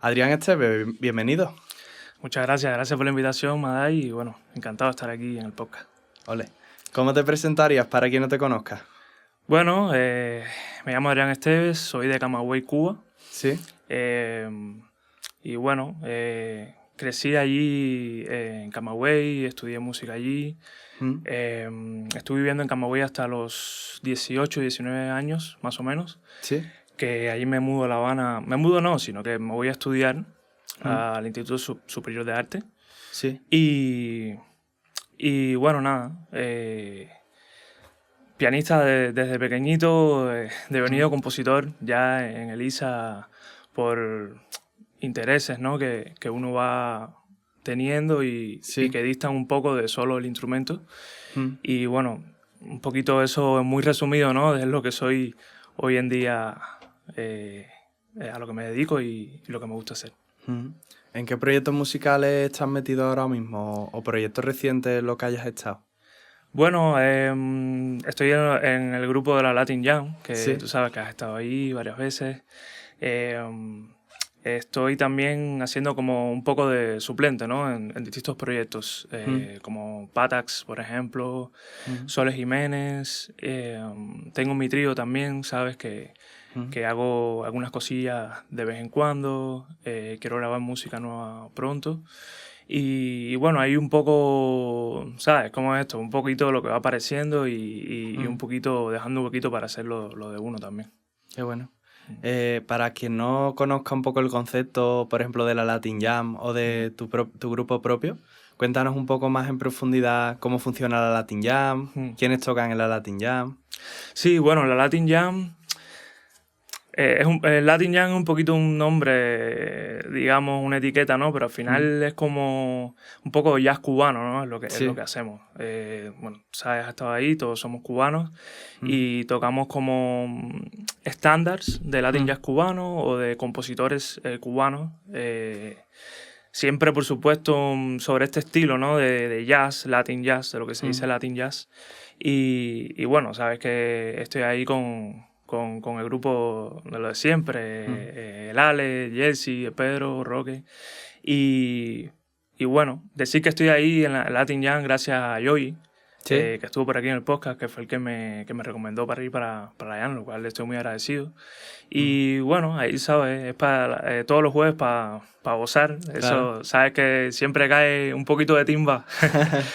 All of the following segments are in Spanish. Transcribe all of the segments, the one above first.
Adrián Esteves, bienvenido. Muchas gracias por la invitación, Maday, y bueno, encantado de estar aquí en el podcast. Ole. ¿Cómo te presentarías para quien no te conozca? Bueno, me llamo Adrián Esteves, soy de Camagüey, Cuba. Sí. Y bueno, crecí allí en Camagüey, estudié música allí. Estuve viviendo en Camagüey hasta los 18, 19 años, más o menos. Sí. Que allí me mudo a La Habana. Me mudo no, sino que me voy a estudiar al Instituto Superior de Arte. Sí. Y bueno, nada. Pianista desde pequeñito, devenido compositor ya en el ISA por intereses, ¿no? que uno va teniendo y que distan un poco de solo el instrumento. Y bueno, un poquito eso es muy resumido, ¿no? Es lo que soy hoy en día, a lo que me dedico y lo que me gusta hacer. ¿En qué proyectos musicales estás metido ahora mismo o proyectos recientes en los que hayas estado? Bueno, estoy en el grupo de la Latin Jam, que tú sabes que has estado ahí varias veces. Estoy también haciendo como un poco de suplente, ¿no? En distintos proyectos, como Patax, por ejemplo, Soles Jiménez. Tengo mi trío también, ¿sabes? Que hago algunas cosillas de vez en cuando. Quiero grabar música nueva pronto. Y bueno, hay un poco, ¿sabes? ¿Cómo es esto? Un poquito lo que va apareciendo y un poquito, dejando un poquito para hacer lo de uno también. Qué bueno. Para quien no conozca un poco el concepto, por ejemplo, de la Latin Jam o de tu grupo propio, cuéntanos un poco más en profundidad cómo funciona la Latin Jam, quiénes tocan en la Latin Jam. Sí, bueno, la Latin Jam... el Latin Jam es un poquito un nombre, digamos, una etiqueta, ¿no? Pero al final es como un poco jazz cubano, ¿no? Es lo que hacemos. Bueno, sabes, has estado ahí, todos somos cubanos y tocamos como estándares de Latin Jazz cubano o de compositores cubanos. Siempre, por supuesto, sobre este estilo, ¿no? De jazz, Latin Jazz, de lo que se dice Latin Jazz. Y bueno, sabes que estoy ahí con el grupo de lo de siempre, el Ale, Jesse, Pedro, Roque. Y bueno, decir que estoy ahí en la Latin Jam gracias a Yoyi, que estuvo por aquí en el podcast, que fue el que me recomendó para ir para allá, lo cual le estoy muy agradecido. Y bueno, ahí, ¿sabes? Es para todos los jueves para gozar. Claro. Eso, sabes que siempre cae un poquito de timba,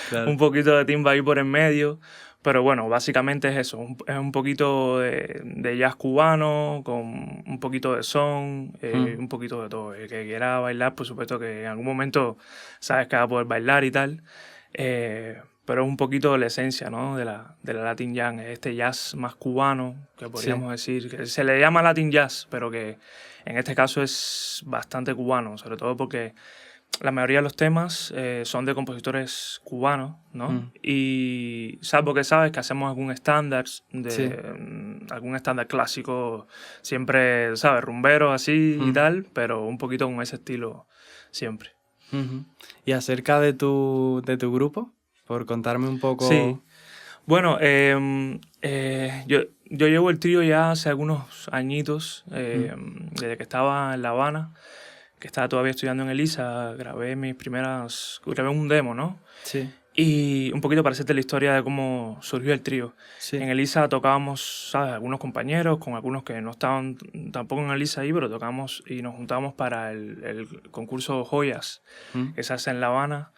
claro. Un poquito de timba ahí por en medio. Pero bueno, básicamente es eso, es un poquito de jazz cubano, con un poquito de son, un poquito de todo. El que quiera bailar, por supuesto que en algún momento sabes que va a poder bailar y tal, pero es un poquito la esencia, ¿no? de la Latin Jam, este jazz más cubano, que podríamos decir, que se le llama Latin Jazz, pero que en este caso es bastante cubano, sobre todo porque la mayoría de los temas son de compositores cubanos, ¿no? Y salvo que sabes que hacemos algún estándar, algún estándar clásico, siempre, ¿sabes? Rumbero así y tal, pero un poquito con ese estilo siempre. ¿Y acerca de tu grupo? Por contarme un poco... Sí. Bueno, yo llevo el trío ya hace algunos añitos, desde que estaba en La Habana, que estaba todavía estudiando en el ISA, grabé un demo, ¿no? Sí. Y un poquito para hacerte la historia de cómo surgió el trío. Sí. En el ISA tocábamos, ¿sabes? Algunos compañeros, con algunos que no estaban tampoco en el ISA ahí, pero tocábamos y nos juntábamos para el concurso Joyas, que se hace en La Habana.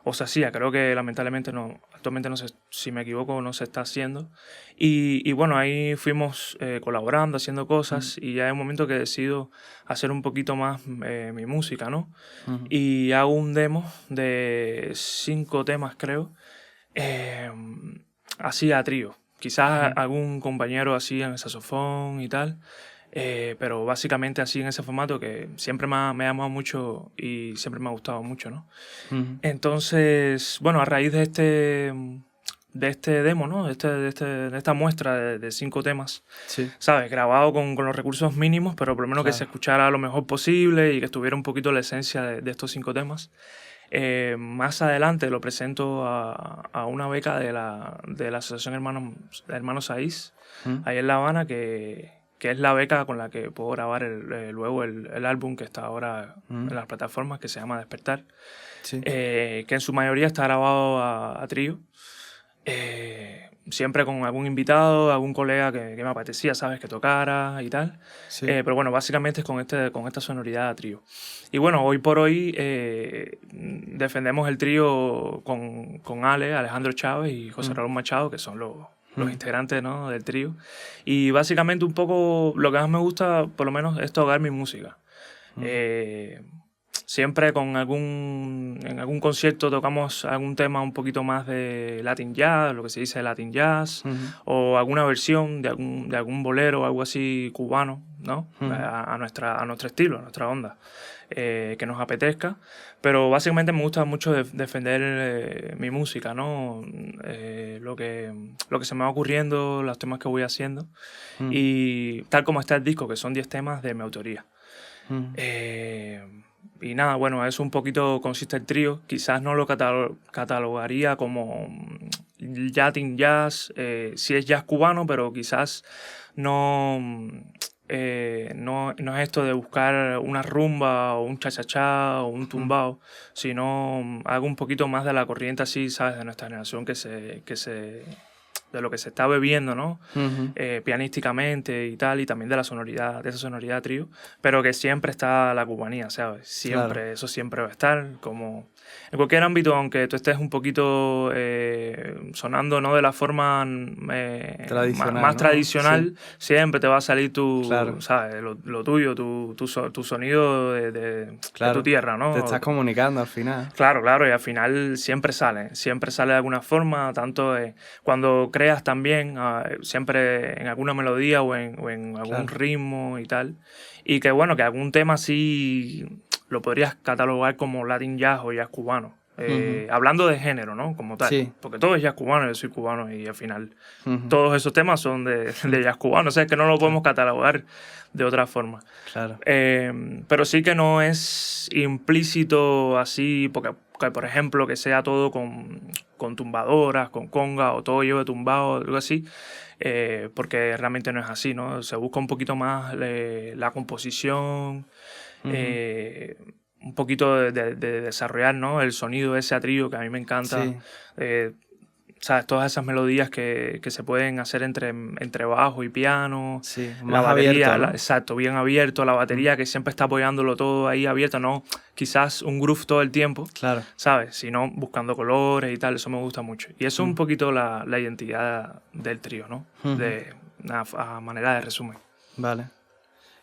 O se hacía, creo que lamentablemente no, actualmente no sé, si me equivoco, no se está haciendo. Y bueno, ahí fuimos colaborando, haciendo cosas, y ya hay un momento que decido hacer un poquito más mi música, ¿no? Y hago un demo de 5 temas, creo, así a trío. Quizás algún compañero así en el saxofón y tal, pero básicamente así en ese formato que siempre me ha llamado mucho y siempre me ha gustado mucho, ¿no? Entonces, bueno, a raíz de este demo, ¿no? De esta muestra de 5 temas, ¿sabes? Grabado con los recursos mínimos, pero por lo menos que se escuchara lo mejor posible y que estuviera un poquito la esencia de estos 5 temas. Más adelante lo presento a una beca de la Asociación Hermanos Saiz, ahí en La Habana, que que es la beca con la que puedo grabar luego el álbum que está ahora en las plataformas, que se llama Despertar, Sí. Que en su mayoría está grabado a trío. Siempre con algún invitado, algún colega que me apetecía, ¿sabes? Que tocara y tal. Sí. Pero bueno, básicamente es con esta sonoridad a trío. Y bueno, hoy por hoy defendemos el trío con Alejandro Chávez y José Raúl Machado, que son los integrantes, ¿no?, del trío. Y básicamente un poco lo que más me gusta, por lo menos, es tocar mi música. Siempre en algún concierto tocamos algún tema un poquito más de Latin Jazz, lo que se dice Latin Jazz, o alguna versión de algún bolero o algo así cubano, ¿no? A nuestro estilo, a nuestra onda, que nos apetezca. Pero básicamente me gusta mucho defender mi música, ¿no? Lo que se me va ocurriendo, los temas que voy haciendo. Y tal como está el disco, que son 10 temas de mi autoría. Y nada, bueno, eso un poquito consiste el trío. Quizás no lo catalogaría como Latin Jazz, sí es jazz cubano, pero quizás no es esto de buscar una rumba o un cha-cha-cha o un tumbao, sino algo un poquito más de la corriente así, ¿sabes? De nuestra generación de lo que se está bebiendo, ¿no? Pianísticamente y tal, y también de esa sonoridad trío, pero que siempre está la cubanía, ¿sabes? Siempre, claro. Eso siempre va a estar, como en cualquier ámbito, aunque tú estés un poquito sonando, ¿no?, de la forma más tradicional, sí, siempre te va a salir claro. ¿sabes? Lo tuyo, tu sonido de tu tierra, ¿no? Te estás comunicando al final. Claro, y al final siempre sale de alguna forma, tanto cuando creas también, siempre en alguna melodía o en algún ritmo y tal. Y que bueno, que algún tema sí lo podrías catalogar como Latin Jazz o jazz cubano. Hablando de género, ¿no? Como tal. Sí. Porque todo es jazz cubano, yo soy cubano y al final todos esos temas son de jazz cubano. O sea, es que no lo podemos catalogar de otra forma. Claro. Pero sí que no es implícito así, porque por ejemplo, que sea todo con tumbadoras, con conga o todo lleve tumbado, algo así, porque realmente no es así, ¿no? Se busca un poquito más la composición, un poquito de desarrollar, ¿no?, el sonido ese a trío que a mí me encanta. Sí. ¿Sabes? Todas esas melodías que se pueden hacer entre bajo y piano. Sí, la batería, abierto, ¿no? Exacto, bien abierto. La batería que siempre está apoyándolo todo ahí abierto, no quizás un groove todo el tiempo, claro, ¿sabes? Sino buscando colores y tal, eso me gusta mucho. Y eso es un poquito la identidad del trío, ¿no? De a manera de resumen. Vale.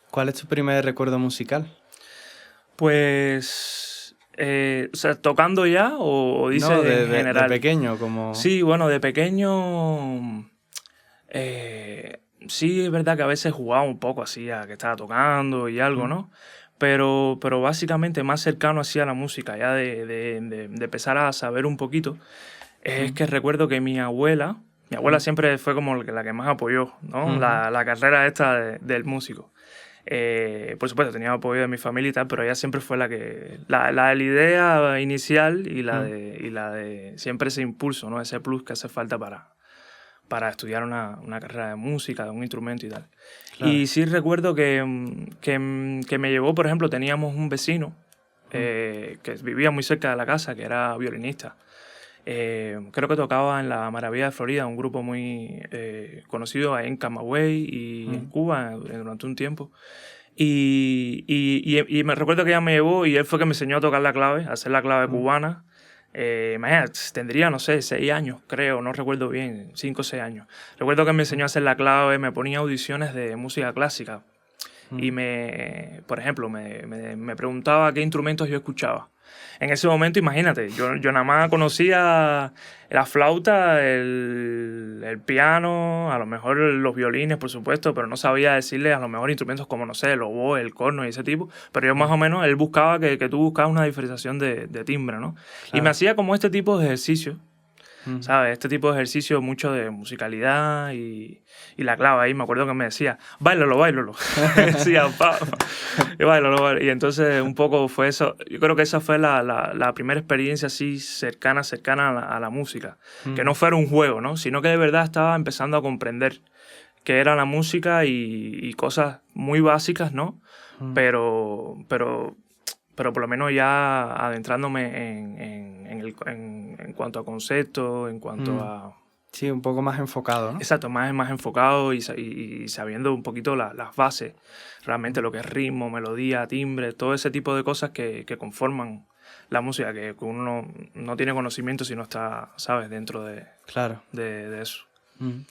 ¿Cuál es tu primer recuerdo musical? Pues... o sea, ¿tocando ya o dices no, en general? De pequeño, como... Sí, bueno, de pequeño... sí, es verdad que a veces jugaba un poco así a que estaba tocando y algo, ¿no? Pero básicamente más cercano así a la música, ya de empezar a saber un poquito, es que recuerdo que mi abuela siempre fue como la que más apoyó, ¿no? La carrera esta del músico. Por supuesto, tenía apoyo de mi familia y tal, pero ella siempre fue la idea inicial y la de siempre ese impulso, ¿no? Ese plus que hace falta para estudiar una carrera de música, de un instrumento y tal. Claro. Y sí recuerdo que me llevó, por ejemplo, teníamos un vecino que vivía muy cerca de la casa, que era violinista. Creo que tocaba en la Maravilla de Florida, un grupo muy conocido ahí en Camagüey y en Cuba durante un tiempo. Y me recuerdo que ella me llevó y él fue que me enseñó a tocar la clave, a hacer la clave cubana. Imagínate, tendría, no sé, 6 años, creo, no recuerdo bien, 5 o 6 años. Recuerdo que me enseñó a hacer la clave, me ponía audiciones de música clásica. Y por ejemplo, me preguntaba qué instrumentos yo escuchaba. En ese momento, imagínate, yo nada más conocía la flauta, el piano, a lo mejor los violines, por supuesto, pero no sabía decirle a lo mejor instrumentos como, no sé, el oboe, el corno y ese tipo. Pero yo más o menos, él buscaba que tú buscabas una diferenciación de timbre, ¿no? Claro. Y me hacía como este tipo de ejercicio, ¿sabes? Este tipo de ejercicio mucho de musicalidad y la clave ahí, me acuerdo que me decía, báilalo. Decía, y báilalo. Y entonces un poco fue eso. Yo creo que esa fue la primera experiencia así cercana a la música. Que no fuera un juego, ¿no? Sino que de verdad estaba empezando a comprender que era la música y cosas muy básicas, ¿no? Pero por lo menos ya adentrándome en cuanto a conceptos, en cuanto a... Sí, un poco más enfocado, ¿no? Exacto, más enfocado y sabiendo un poquito las bases, realmente lo que es ritmo, melodía, timbre, todo ese tipo de cosas que conforman la música, que uno no tiene conocimiento si no está, ¿sabes?, dentro Claro. de eso.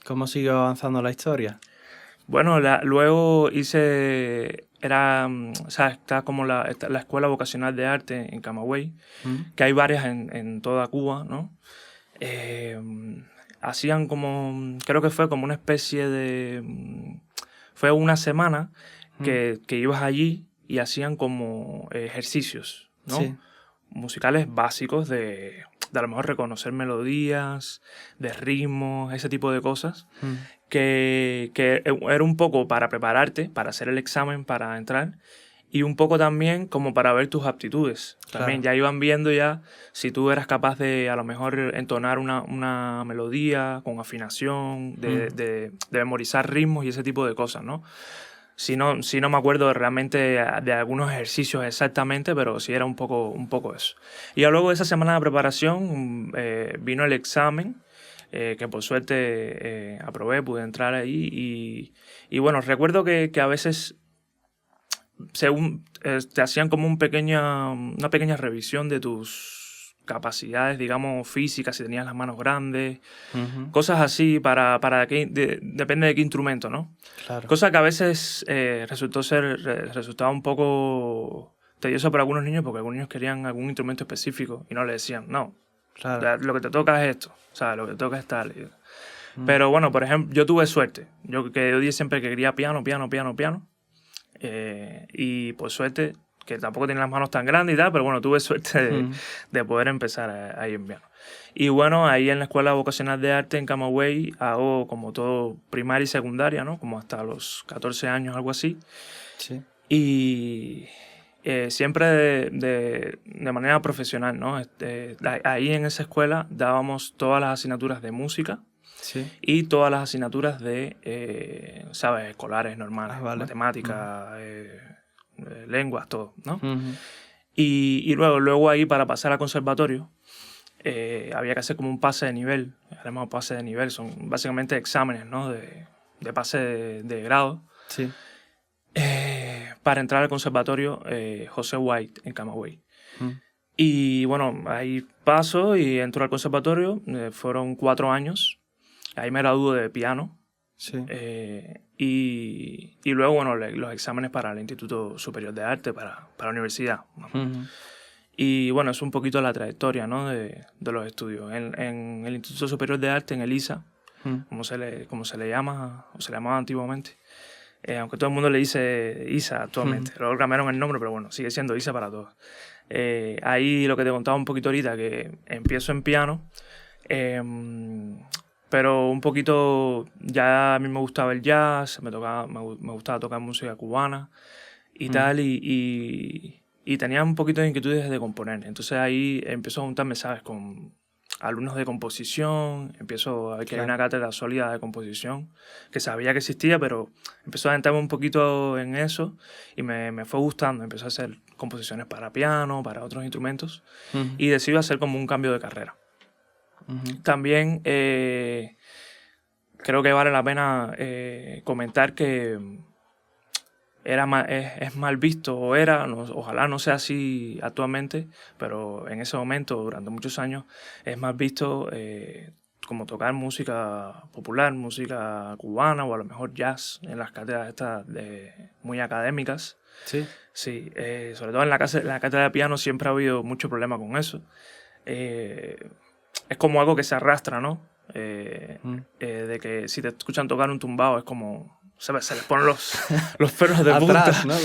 ¿Cómo siguió avanzando la historia? Bueno, luego hice... ¿sabes? Está como la Escuela Vocacional de Arte en Camagüey, que hay varias en toda Cuba, ¿no? Hacían como... Creo que fue como una especie de... Fue una semana que ibas allí y hacían como ejercicios, ¿no? Sí. Musicales básicos de a lo mejor reconocer melodías, de ritmos, ese tipo de cosas, que era un poco para prepararte, para hacer el examen, para entrar, y un poco también como para ver tus aptitudes. Claro. También ya iban viendo ya si tú eras capaz de a lo mejor entonar una melodía con afinación, de memorizar ritmos y ese tipo de cosas, ¿no? Si no me acuerdo realmente de algunos ejercicios exactamente, pero sí era un poco eso. Y ya luego de esa semana de preparación vino el examen, que por suerte aprobé, pude entrar ahí. Y bueno, recuerdo que a veces según te hacían como una pequeña revisión de tus capacidades, digamos, físicas, si tenías las manos grandes, cosas así, depende de qué instrumento, ¿no? Claro. Cosa que a veces resultaba un poco tedioso para algunos niños, porque algunos niños querían algún instrumento específico y no le decían, no, claro, lo que te toca es esto, o sea, lo que te toca es tal. Pero bueno, por ejemplo, yo tuve suerte, yo dije siempre que quería piano, y por suerte, que tampoco tenía las manos tan grandes y tal, pero bueno, tuve suerte de poder empezar ahí en piano. Y bueno, ahí en la Escuela Vocacional de Arte en Camagüey hago como todo primaria y secundaria, ¿no? Como hasta los 14 años, algo así. Sí. Y siempre de manera profesional, ¿no? Ahí en esa escuela dábamos todas las asignaturas de música. Sí. Y todas las asignaturas de, ¿sabes?, escolares normales, vale. Matemáticas, lenguas, todo, ¿no? Y luego ahí para pasar al conservatorio había que hacer como un pase de nivel, llamamos pase de nivel, son básicamente exámenes, ¿no?, de pase de grado. Sí. Para entrar al conservatorio José White en Camagüey. Y bueno, ahí paso y entro al conservatorio, fueron 4 años. Ahí me gradué de piano. Sí. Y luego, bueno, los exámenes para el Instituto Superior de Arte, para la universidad. Y bueno, es un poquito la trayectoria, ¿no?, de los estudios. En el Instituto Superior de Arte, en el ISA, como se le llama, o se le llamaba antiguamente, aunque todo el mundo le dice ISA actualmente. Luego cambiaron el nombre, pero bueno, sigue siendo ISA para todos. Ahí lo que te contaba un poquito ahorita, que empiezo en piano, pero un poquito ya a mí me gustaba el jazz, me gustaba tocar música cubana y tal, y tenía un poquito de inquietudes de componer. Entonces ahí empiezo a juntarme, ¿sabes?, con alumnos de composición, empiezo a ver que hay una cátedra sólida de composición, que sabía que existía, pero empezó a adentrarme un poquito en eso y me fue gustando. Empecé a hacer composiciones para piano, para otros instrumentos, y decidí hacer como un cambio de carrera. También creo que vale la pena comentar que es mal visto, ojalá no sea así actualmente, pero en ese momento, durante muchos años, es mal visto como tocar música popular, música cubana o a lo mejor jazz en las cátedras estas muy académicas. Sí. Sí, sobre todo en la cátedra de piano siempre ha habido mucho problema con eso. Es como algo que se arrastra, ¿no? De que si te escuchan tocar un tumbao es como... Se les ponen los pelos de punta. Atrás, ¿no?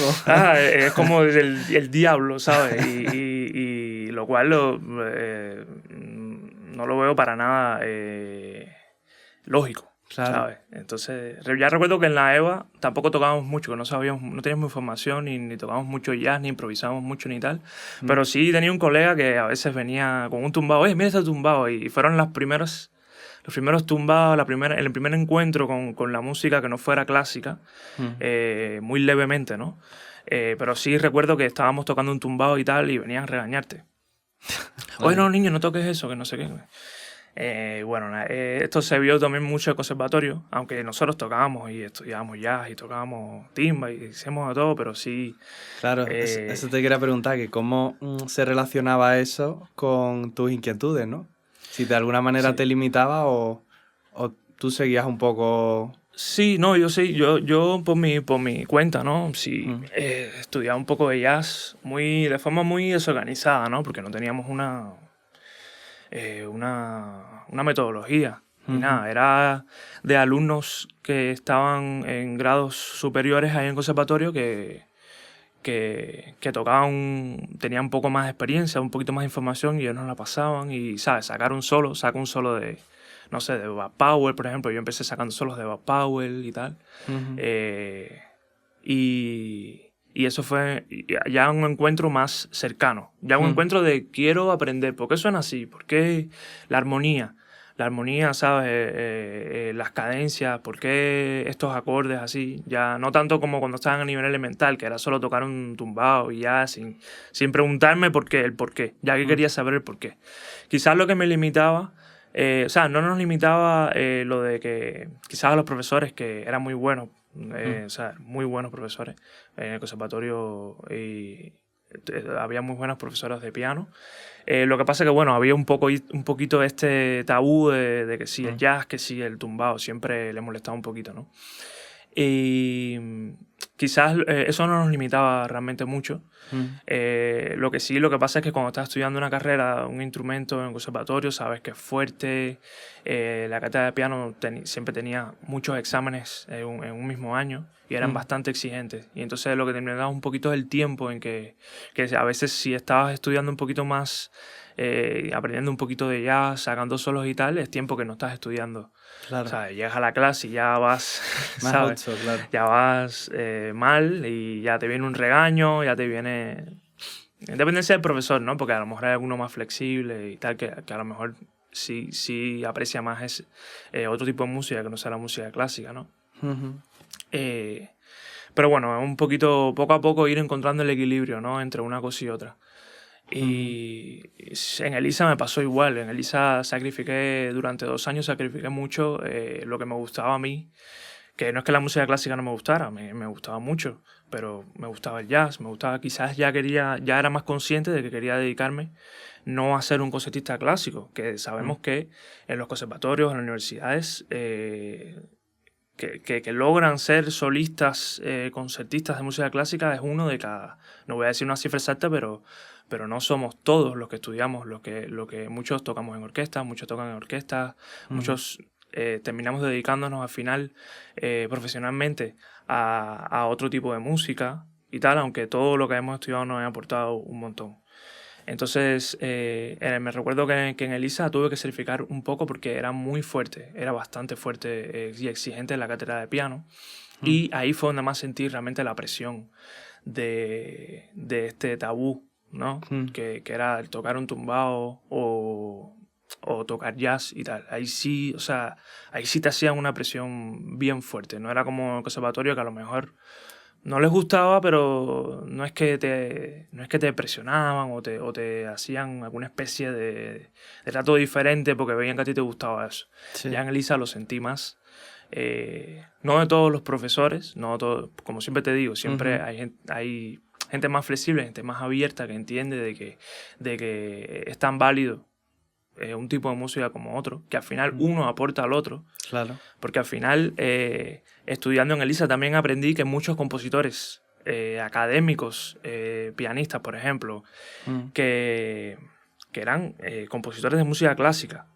Es como el diablo, ¿sabes? Y lo cual no lo veo para nada lógico, claro. ¿Sabes? Entonces, ya recuerdo que en la EVA tampoco tocábamos mucho, que no teníamos información, ni tocábamos mucho jazz, ni improvisábamos mucho, ni tal. Pero sí tenía un colega que a veces venía con un tumbao. Oye, mira este tumbao. Y fueron los primeros los primeros tumbados, el primer encuentro con la música que no fuera clásica, muy levemente, ¿no? Pero sí recuerdo que estábamos tocando un tumbado y tal, y venían a regañarte. Oye, no, niño, no toques eso, que no sé qué. Bueno, esto se vio también mucho en el conservatorio, aunque nosotros tocábamos y estudiábamos jazz y tocábamos timba y hicimos de todo, pero sí... Claro, eso te quería preguntar, que cómo se relacionaba eso con tus inquietudes, ¿no? Si de alguna manera te limitaba o tú seguías un poco... Sí, no, yo por mi cuenta, ¿no? Sí, estudiaba un poco de jazz de forma muy desorganizada, ¿no? Porque no teníamos una metodología ni nada. Era de alumnos que estaban en grados superiores ahí en el conservatorio que tenían un poco más de experiencia, un poquito más de información y ellos nos la pasaban y, ¿sabes? Saca un solo de, no sé, de Bud Powell, por ejemplo. Yo empecé sacando solos de Bud Powell y tal. Y eso fue ya un encuentro más cercano. Ya un encuentro de quiero aprender. ¿Por qué suena así? ¿Por qué la armonía? La armonía, ¿sabes? Las cadencias, ¿por qué estos acordes así? Ya no tanto como cuando estaban a nivel elemental, que era solo tocar un tumbado y ya, sin preguntarme el por qué, ya que quería saber el por qué. Quizás lo que me limitaba, o sea, no nos limitaba lo de que quizás a los profesores, que eran muy buenos, o sea, muy buenos profesores en el conservatorio, y había muy buenas profesoras de piano. Lo que pasa es que, bueno, había un poquito este tabú de que si el jazz, que si el tumbado, siempre le molestaba un poquito, ¿no? Y quizás eso no nos limitaba realmente mucho. Lo que pasa es que cuando estás estudiando una carrera, un instrumento en el conservatorio, sabes que es fuerte. La cátedra de piano siempre tenía muchos exámenes en un mismo año y eran bastante exigentes. Y entonces lo que te daba un poquito el tiempo en que a veces si estabas estudiando un poquito más, aprendiendo un poquito de jazz, sacando solos y tal, es tiempo que no estás estudiando. Claro. O sea, llegas a la clase y ya vas, Más ¿sabes? 8, claro. Ya vas mal y ya te viene un regaño, ya te viene... Dependencia del profesor, ¿no? Porque a lo mejor hay alguno más flexible y tal, que a lo mejor sí aprecia más otro tipo de música que no sea la música clásica, ¿no? Pero bueno, un poquito, poco a poco ir encontrando el equilibrio, ¿no? Entre una cosa y otra. Y en Elisa me pasó igual. En Elisa durante 2 años sacrifiqué mucho lo que me gustaba a mí. Que no es que la música clásica no me gustara, me gustaba mucho, pero me gustaba el jazz, quizás ya era más consciente de que quería dedicarme no a ser un concertista clásico, que sabemos que en los conservatorios, en las universidades, que logran ser solistas, concertistas de música clásica es uno de cada, no voy a decir una cifra exacta, pero no somos todos los que estudiamos, lo que muchos tocamos en orquesta, muchos tocan en orquesta, muchos terminamos dedicándonos al final profesionalmente a otro tipo de música y tal, aunque todo lo que hemos estudiado nos ha aportado un montón. Entonces, me recuerdo que en Elisa tuve que certificar un poco porque era muy fuerte, era bastante fuerte y exigente en la cátedra de piano. Y ahí fue donde más sentí realmente la presión de este tabú, ¿no? Que era el tocar un tumbado o tocar jazz y tal. Ahí sí, o sea, ahí sí te hacían una presión bien fuerte. No era como el conservatorio, que a lo mejor no les gustaba, pero no es que te presionaban o te hacían alguna especie de trato diferente porque veían que a ti te gustaba eso. Sí. Ya en Elisa lo sentí más. No de todos los profesores, como siempre te digo, siempre hay gente más flexible, gente más abierta, que entiende de que es tan válido un tipo de música como otro, que al final uno aporta al otro. Claro. Porque al final, estudiando en Elisa, también aprendí que muchos compositores académicos, pianistas, por ejemplo, que eran compositores de música clásica,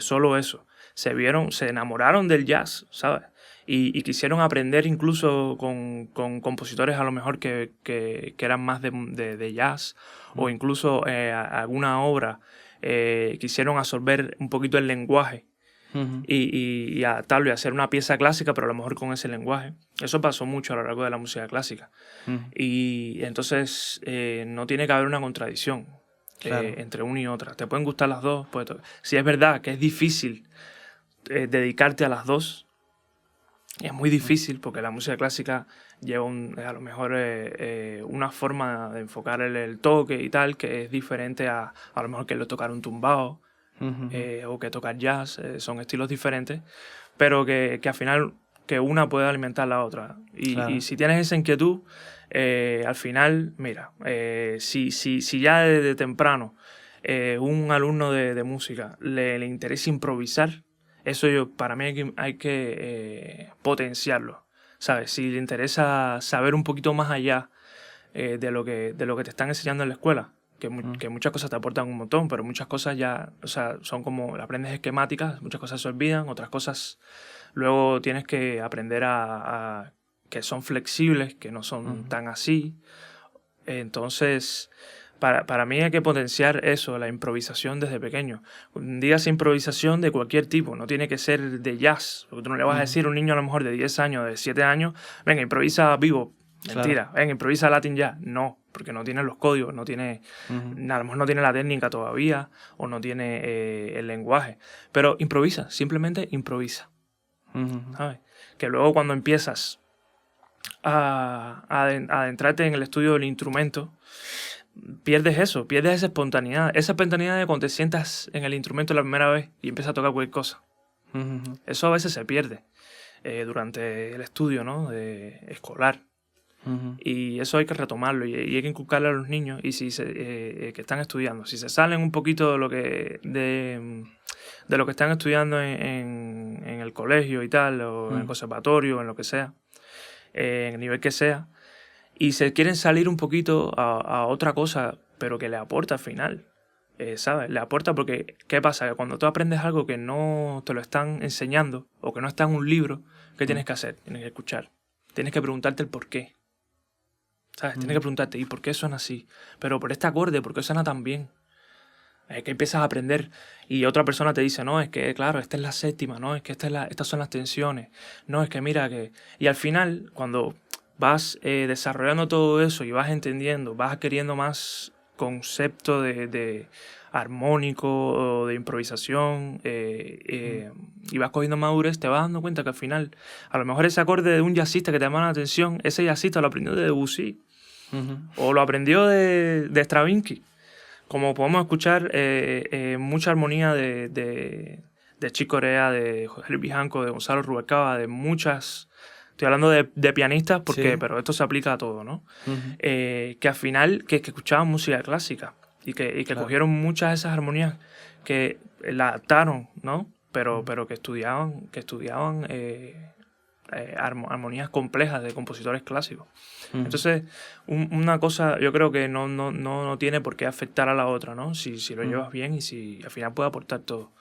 solo eso, se enamoraron del jazz, ¿sabes? Y quisieron aprender incluso con compositores a lo mejor que eran más de jazz, o incluso alguna obra quisieron absorber un poquito el lenguaje y adaptarlo y hacer una pieza clásica, pero a lo mejor con ese lenguaje. Eso pasó mucho a lo largo de la música clásica. Y entonces no tiene que haber una contradicción entre una y otra. Te pueden gustar las dos. Si es verdad que es difícil dedicarte a las dos. Es muy difícil porque la música clásica lleva a lo mejor una forma de enfocar el toque y tal que es diferente a lo mejor que lo tocar un tumbao o que tocar jazz. Son estilos diferentes, pero que al final que una puede alimentar la otra. Y si tienes esa inquietud, al final, mira, si ya desde temprano un alumno de música le interesa improvisar, eso para mí hay que potenciarlo, ¿sabes? Si le interesa saber un poquito más allá de lo que te están enseñando en la escuela, que muchas cosas te aportan un montón, pero muchas cosas ya, o sea, son como, aprendes esquemáticas, muchas cosas se olvidan, otras cosas luego tienes que aprender a que son flexibles, que no son tan así. Entonces, para mí hay que potenciar eso, la improvisación desde pequeño. Dígase improvisación de cualquier tipo, no tiene que ser de jazz. Porque tú no le vas a decir a un niño a lo mejor de 10 años, de 7 años, venga, improvisa vivo. Mentira, venga, improvisa Latin jazz. No, porque no tiene los códigos, no tiene, a lo mejor no tiene la técnica todavía o no tiene el lenguaje. Pero improvisa, simplemente improvisa. ¿Sabes? Que luego cuando empiezas a adentrarte en el estudio del instrumento, pierdes eso, pierdes esa espontaneidad de cuando te sientas en el instrumento la primera vez y empiezas a tocar cualquier cosa. Eso a veces se pierde durante el estudio, ¿no? Escolar. Y eso hay que retomarlo y hay que inculcarle a los niños y si que están estudiando, si se salen un poquito de lo que están estudiando en el colegio y tal, o en el conservatorio, en lo que sea, en el nivel que sea, y se quieren salir un poquito a otra cosa, pero que le aporta al final, ¿sabes? Le aporta porque, ¿qué pasa? Que cuando tú aprendes algo que no te lo están enseñando o que no está en un libro, ¿qué tienes que hacer? Tienes que escuchar. Tienes que preguntarte el por qué. ¿Sabes? Tienes que preguntarte, ¿y por qué suena así? Pero por este acorde, ¿por qué suena tan bien? Es que empiezas a aprender y otra persona te dice, no, es que claro, esta es la séptima, no, es que estas son las tensiones, no, es que mira que... Y al final, cuando vas desarrollando todo eso y vas entendiendo, vas adquiriendo más concepto de armónico o de improvisación y vas cogiendo madurez, te vas dando cuenta que al final, a lo mejor ese acorde de un jazzista que te llama la atención, ese jazzista lo aprendió de Debussy o lo aprendió de Stravinsky. Como podemos escuchar mucha armonía de Chick Corea, de Herbie Hancock, de Gonzalo Rubalcaba, de muchas... Estoy hablando de pianistas, pero esto se aplica a todo, ¿no? Que al final que escuchaban música clásica y que cogieron muchas de esas armonías que la adaptaron, ¿no? Pero que estudiaban armonías complejas de compositores clásicos. Entonces, una cosa yo creo que no tiene por qué afectar a la otra, ¿no? Si lo llevas bien y si al final puede aportar todo.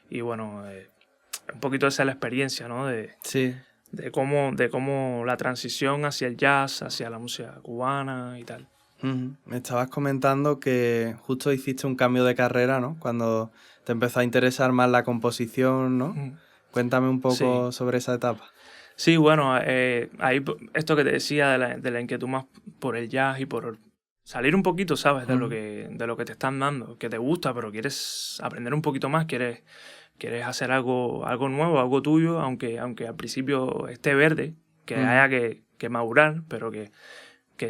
Y bueno, un poquito esa es la experiencia, ¿no? De cómo la transición hacia el jazz, hacia la música cubana y tal. Me estabas comentando que justo hiciste un cambio de carrera, ¿no? Cuando te empezó a interesar más la composición, ¿no? Cuéntame un poco sobre esa etapa. Sí, bueno, ahí esto que te decía de la inquietud más por el jazz y por salir un poquito, ¿sabes? De lo que te están dando, que te gusta, pero quieres aprender un poquito más, quieres hacer algo nuevo, algo tuyo, aunque al principio esté verde, que haya que madurar, pero que,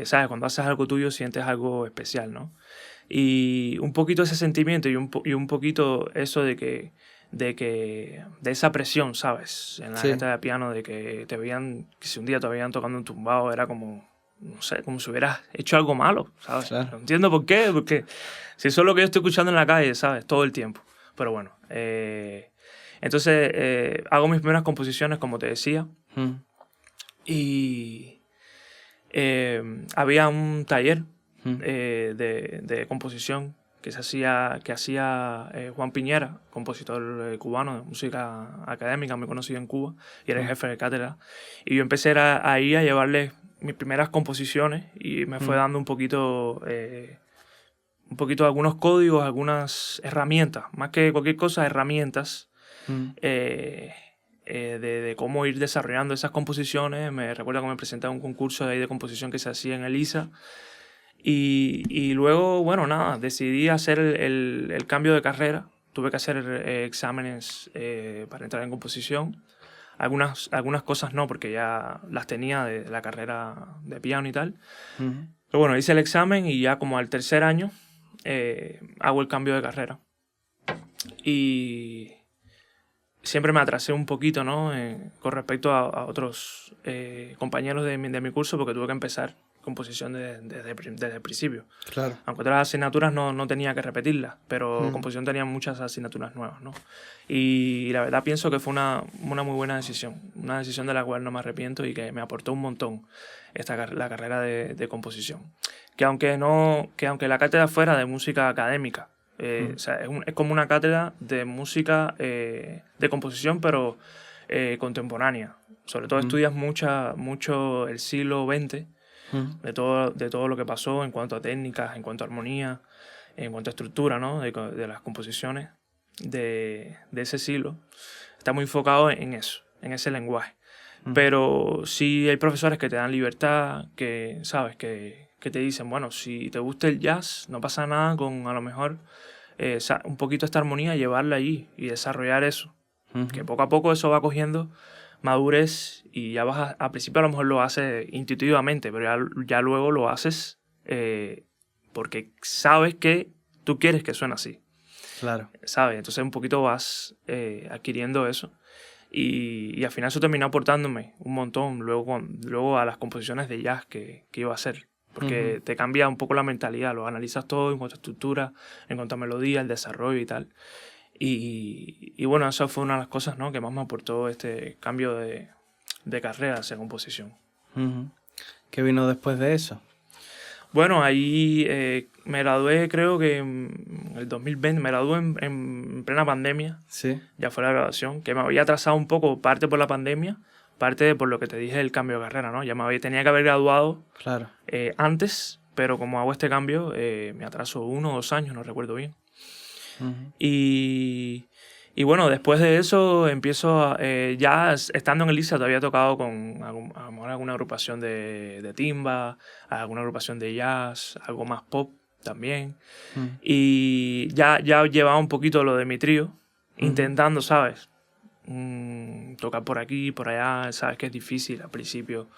¿sabes? Cuando haces algo tuyo sientes algo especial, ¿no? Y un poquito ese sentimiento y un poquito eso de esa presión, ¿sabes? En la letra de piano, de que te veían, que si un día te veían tocando un tumbado, era como, no sé, como si hubieras hecho algo malo, ¿sabes? Claro. No entiendo por qué, porque si eso es lo que yo estoy escuchando en la calle, ¿sabes? Todo el tiempo. Pero bueno, entonces hago mis primeras composiciones, como te decía, y había un taller de composición que hacía Juan Piñera, compositor cubano de música académica, muy conocido en Cuba, y era el jefe de cátedra. Y yo empecé ahí a llevarle mis primeras composiciones y me fue dando un poquito algunos códigos, algunas herramientas, más que cualquier cosa, herramientas de cómo ir desarrollando esas composiciones. Me recuerdo que me presenté a un concurso de composición que se hacía en el ISA. Y luego, bueno, nada, decidí hacer el cambio de carrera tuve que hacer exámenes para entrar en composición. Algunas cosas no, porque ya las tenía de la carrera de piano y tal. Ujú. Pero bueno, hice el examen y ya como al tercer año hago el cambio de carrera. Y siempre me atrasé un poquito, ¿no? Con respecto a otros compañeros de mi curso, porque tuve que empezar composición desde el principio. Claro. Aunque otras asignaturas no tenía que repetirlas, pero Mm. composición tenía muchas asignaturas nuevas, ¿no? Y la verdad pienso que fue una muy buena decisión, una decisión de la cual no me arrepiento y que me aportó un montón la carrera de composición. Que aunque la cátedra fuera de música académica, o sea, es como una cátedra de música de composición, pero contemporánea. Sobre todo estudias mucho el siglo XX, de todo lo que pasó en cuanto a técnicas, en cuanto a armonía, en cuanto a estructura, ¿no? de las composiciones de ese siglo. Está muy enfocado en eso, en ese lenguaje. Pero sí hay profesores que te dan libertad, que, ¿sabes? Que te dicen, bueno, si te gusta el jazz, no pasa nada con a lo mejor un poquito esta armonía, llevarla allí y desarrollar eso. Que poco a poco eso va cogiendo madurez y ya al principio a lo mejor lo haces intuitivamente, pero ya luego lo haces porque sabes que tú quieres que suene así. Claro. ¿Sabes? Entonces un poquito vas adquiriendo eso y al final eso terminó aportándome un montón luego a las composiciones de jazz que iba a hacer. Porque te cambia un poco la mentalidad, lo analizas todo en cuanto a estructura, en cuanto a melodía, el desarrollo y tal. Y bueno, eso fue una de las cosas, ¿no?, que más me aportó este cambio de carrera hacia composición. ¿Qué vino después de eso? Bueno, ahí me gradué, creo que en el 2020, me gradué en plena pandemia. Sí. Ya fue la graduación, que me había atrasado un poco, parte por la pandemia, parte por lo que te dije del cambio de carrera, ¿no? Tenía que haber graduado Claro. antes, pero como hago este cambio, me atraso 1 o 2 años, no recuerdo bien. Y bueno, después de eso empiezo ya estando en el ISA todavía he tocado con a lo mejor alguna agrupación de timba, alguna agrupación de jazz, algo más pop también. Y ya llevaba un poquito lo de mi trío, intentando, ¿sabes? Tocar por aquí, por allá, sabes que es difícil al principio.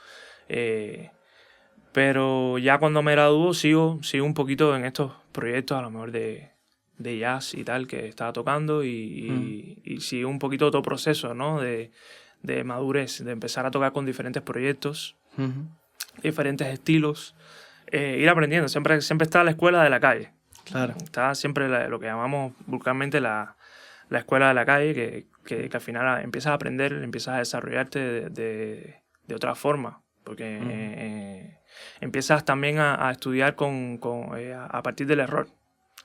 Pero ya cuando me gradúo sigo un poquito en estos proyectos a lo mejor de jazz y tal que estaba tocando y sigo un poquito otro proceso, ¿no? de madurez, de empezar a tocar con diferentes proyectos, diferentes estilos, ir aprendiendo. Siempre está la escuela de la calle. Claro. Está siempre lo que llamamos vulgarmente la escuela de la calle, que al final empiezas a aprender, empiezas a desarrollarte de otra forma, porque empiezas también a estudiar a partir del error.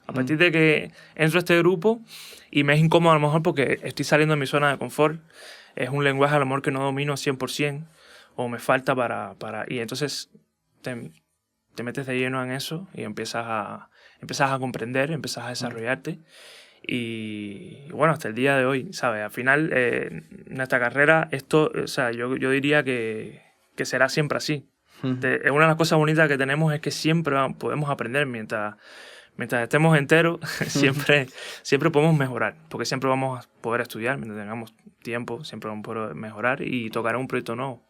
A partir de que entro a este grupo y me es incómodo a lo mejor porque estoy saliendo de mi zona de confort, es un lenguaje a lo mejor que no domino 100% o me falta y entonces te metes de lleno en eso y empiezas a comprender, empiezas a desarrollarte y bueno, hasta el día de hoy, ¿sabes? Al final, nuestra carrera, o sea, yo diría que será siempre así. Una de las cosas bonitas que tenemos es que siempre podemos aprender mientras estemos enteros, siempre podemos mejorar, porque siempre vamos a poder estudiar, mientras tengamos tiempo, siempre vamos a poder mejorar y tocar un proyecto nuevo,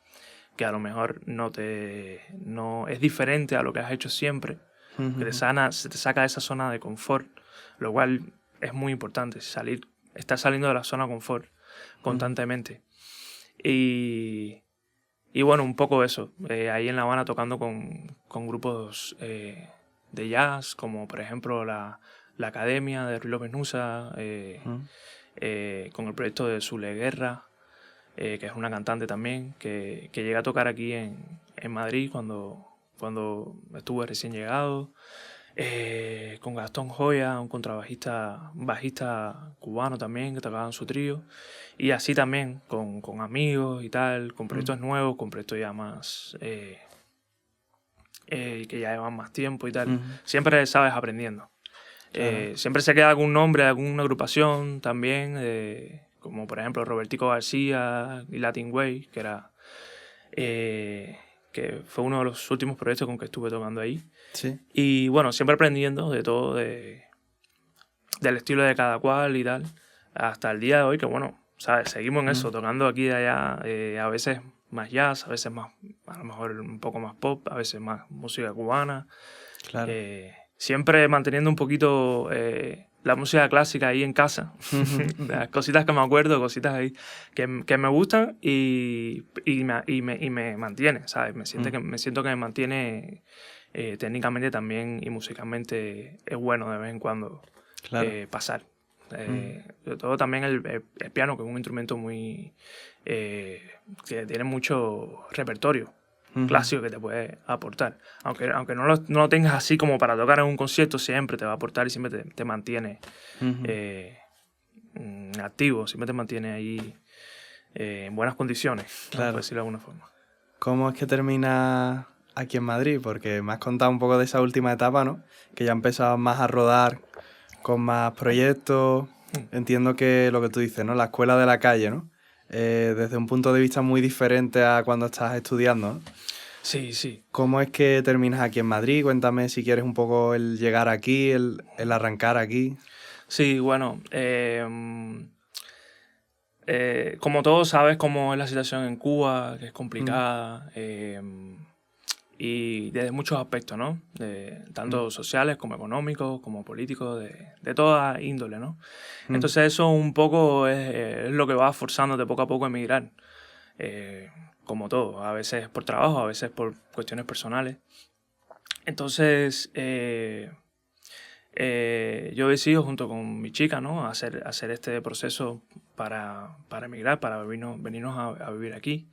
que a lo mejor no es diferente a lo que has hecho siempre, que se te saca de esa zona de confort, lo cual es muy importante, estar saliendo de la zona de confort constantemente. Y bueno, un poco eso, ahí en La Habana tocando con grupos de jazz, como por ejemplo la Academia de Ruy López Nussa, con el proyecto de Zule Guerra, que es una cantante también, que llega a tocar aquí en Madrid cuando estuve recién llegado, con Gastón Joya, un bajista cubano también, que tocaba en su trío, y así también con amigos y tal, con proyectos nuevos, con proyectos ya más que ya llevan más tiempo y tal. Siempre sabes aprendiendo. Siempre se queda algún nombre de alguna agrupación también, como por ejemplo Robertico García y Latin Way, que fue uno de los últimos proyectos con que estuve tocando ahí. Sí. Y bueno, siempre aprendiendo de todo, de del estilo de cada cual y tal, hasta el día de hoy, que bueno, ¿sabes? Seguimos en eso, tocando aquí y allá, a veces más jazz, a veces más, a lo mejor un poco más pop, a veces más música cubana. Claro. Siempre manteniendo un poquito la música clásica ahí en casa. Las cositas que me acuerdo, cositas ahí que me gustan y me mantiene, ¿sabes? Me siento que me mantiene técnicamente también y musicalmente es bueno de vez en cuando pasar. Sobre todo también el piano, que es un instrumento muy que tiene mucho repertorio clásico que te puede aportar. Aunque no lo tengas así como para tocar en un concierto, siempre te va a aportar y siempre te mantiene activo, siempre te mantiene ahí en buenas condiciones, ¿no? Por decirlo de alguna forma. ¿Cómo es que termina aquí en Madrid? Porque me has contado un poco de esa última etapa, ¿no? Que ya empezabas más a rodar con más proyectos. Entiendo que lo que tú dices, ¿no? La escuela de la calle, ¿no? Desde un punto de vista muy diferente a cuando estás estudiando, ¿no? Sí, sí. ¿Cómo es que terminas aquí en Madrid? Cuéntame si quieres un poco el llegar aquí, el arrancar aquí. Sí, bueno, como todos sabes cómo es la situación en Cuba, que es complicada, y desde muchos aspectos, ¿no? Tanto sociales como económicos, como políticos, de toda índole, ¿no? Entonces eso un poco es lo que va forzándote poco a poco a emigrar. Como todo, a veces por trabajo, a veces por cuestiones personales. Entonces, yo decido junto con mi chica, ¿no? hacer este proceso para emigrar, para venirnos a vivir aquí.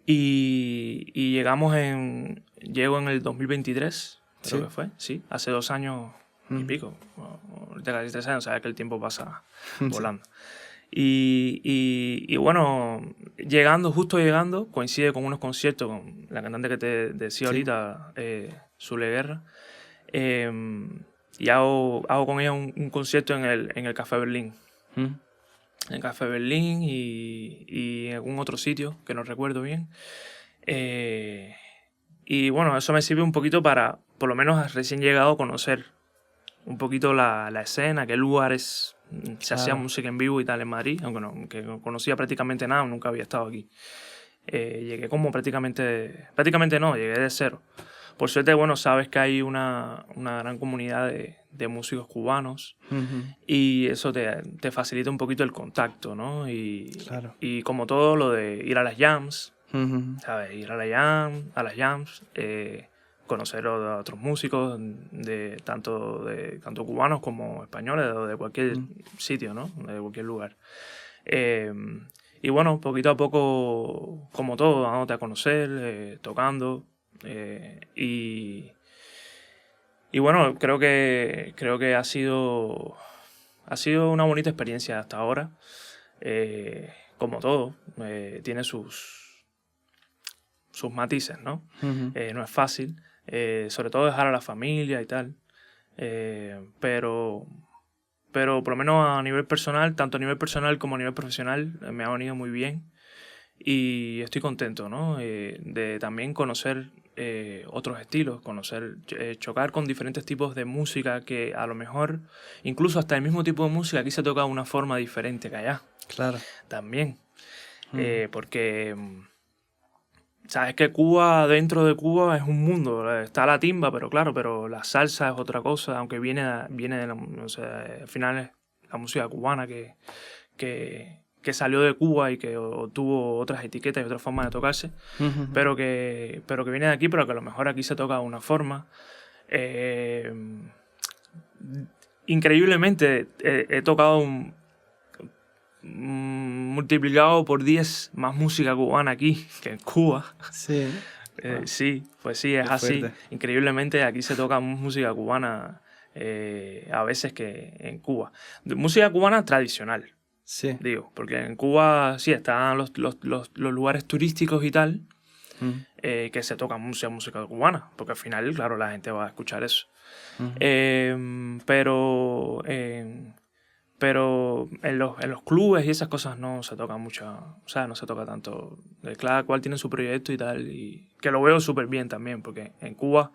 Y llego en el 2023, creo que fue, sí, hace 2 años y pico, ahorita casi 3 años, sabes que el tiempo pasa volando. Y bueno, justo llegando, coincide con unos conciertos con la cantante que te decía ahorita, Zule Guerra, y hago con ella un concierto en el Café Berlín. En el Café Berlín y en algún otro sitio que no recuerdo bien. Y bueno, eso me sirve un poquito para, por lo menos recién llegado, conocer un poquito la escena, qué lugares se hacía música en vivo y tal en Madrid, aunque no conocía prácticamente nada, nunca había estado aquí. Llegué como prácticamente no, llegué de cero. Por suerte, bueno, sabes que hay una gran comunidad de músicos cubanos y eso te facilita un poquito el contacto, ¿no? Y como todo lo de ir a las jams, ¿sabes? Ir a las jams, conocer a otros músicos tanto cubanos como españoles o de cualquier sitio, ¿no? De cualquier lugar. Y bueno, poquito a poco, como todo, dándote a conocer, tocando. Y bueno, creo que ha sido una bonita experiencia hasta ahora. Como todo, tiene sus matices, ¿no? No es fácil, sobre todo dejar a la familia y tal. Pero por lo menos a nivel personal, tanto a nivel personal como a nivel profesional, me ha venido muy bien. Y estoy contento, ¿no? De también conocer otros estilos, chocar con diferentes tipos de música que a lo mejor, incluso hasta el mismo tipo de música, aquí se toca de una forma diferente que allá. Claro. También. Porque sabes que Cuba, dentro de Cuba, es un mundo. Está la timba, pero la salsa es otra cosa, aunque viene de al final es la música cubana que salió de Cuba y que obtuvo otras etiquetas y otras formas de tocarse, pero que viene de aquí, pero que a lo mejor aquí se toca de una forma. Increíblemente he tocado multiplicado por 10 más música cubana aquí que en Cuba. Sí. Sí, pues sí, es así. Fuerte. Increíblemente aquí se toca música cubana a veces que en Cuba. Música cubana tradicional. Sí. Digo, porque en Cuba sí están los lugares turísticos y tal, que se tocan música cubana, porque al final, claro, la gente va a escuchar eso. Pero en los clubes y esas cosas no se toca mucho, o sea, no se toca tanto. Cada cual tiene su proyecto y tal, y que lo veo súper bien también, porque en Cuba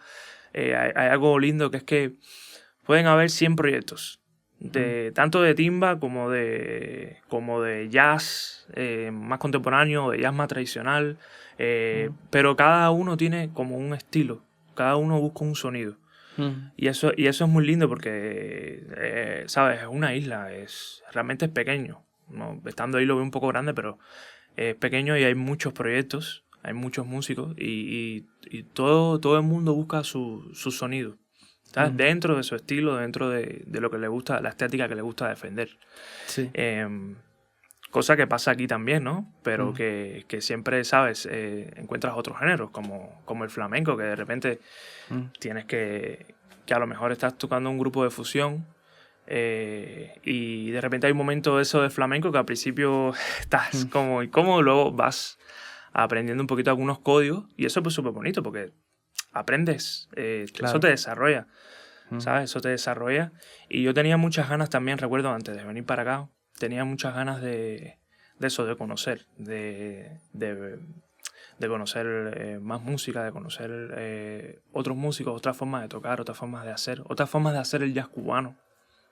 hay algo lindo que es que pueden haber 100 proyectos tanto de timba como de jazz más contemporáneo, de jazz más tradicional, pero cada uno tiene como un estilo, cada uno busca un sonido. Y eso es muy lindo porque, ¿sabes? Es una isla, realmente es pequeño, ¿no? Estando ahí lo veo un poco grande, pero es pequeño y hay muchos proyectos, hay muchos músicos y todo el mundo busca su sonido, ¿sabes? Dentro de su estilo, dentro de lo que le gusta, la estética que le gusta defender. Sí. Cosa que pasa aquí también, ¿no? Pero que siempre, ¿sabes? Encuentras otros géneros, como el flamenco, que de repente tienes que a lo mejor estás tocando un grupo de fusión y de repente hay un momento de eso de flamenco que al principio estás como incómodo, luego vas aprendiendo un poquito algunos códigos y eso es pues súper bonito porque aprendes, eso te desarrolla, ¿sabes? Eso te desarrolla. Y yo tenía muchas ganas también, recuerdo, antes de venir para acá, tenía muchas ganas de eso, de conocer, de conocer más música, de conocer otros músicos, otras formas de tocar, otras formas de hacer el jazz cubano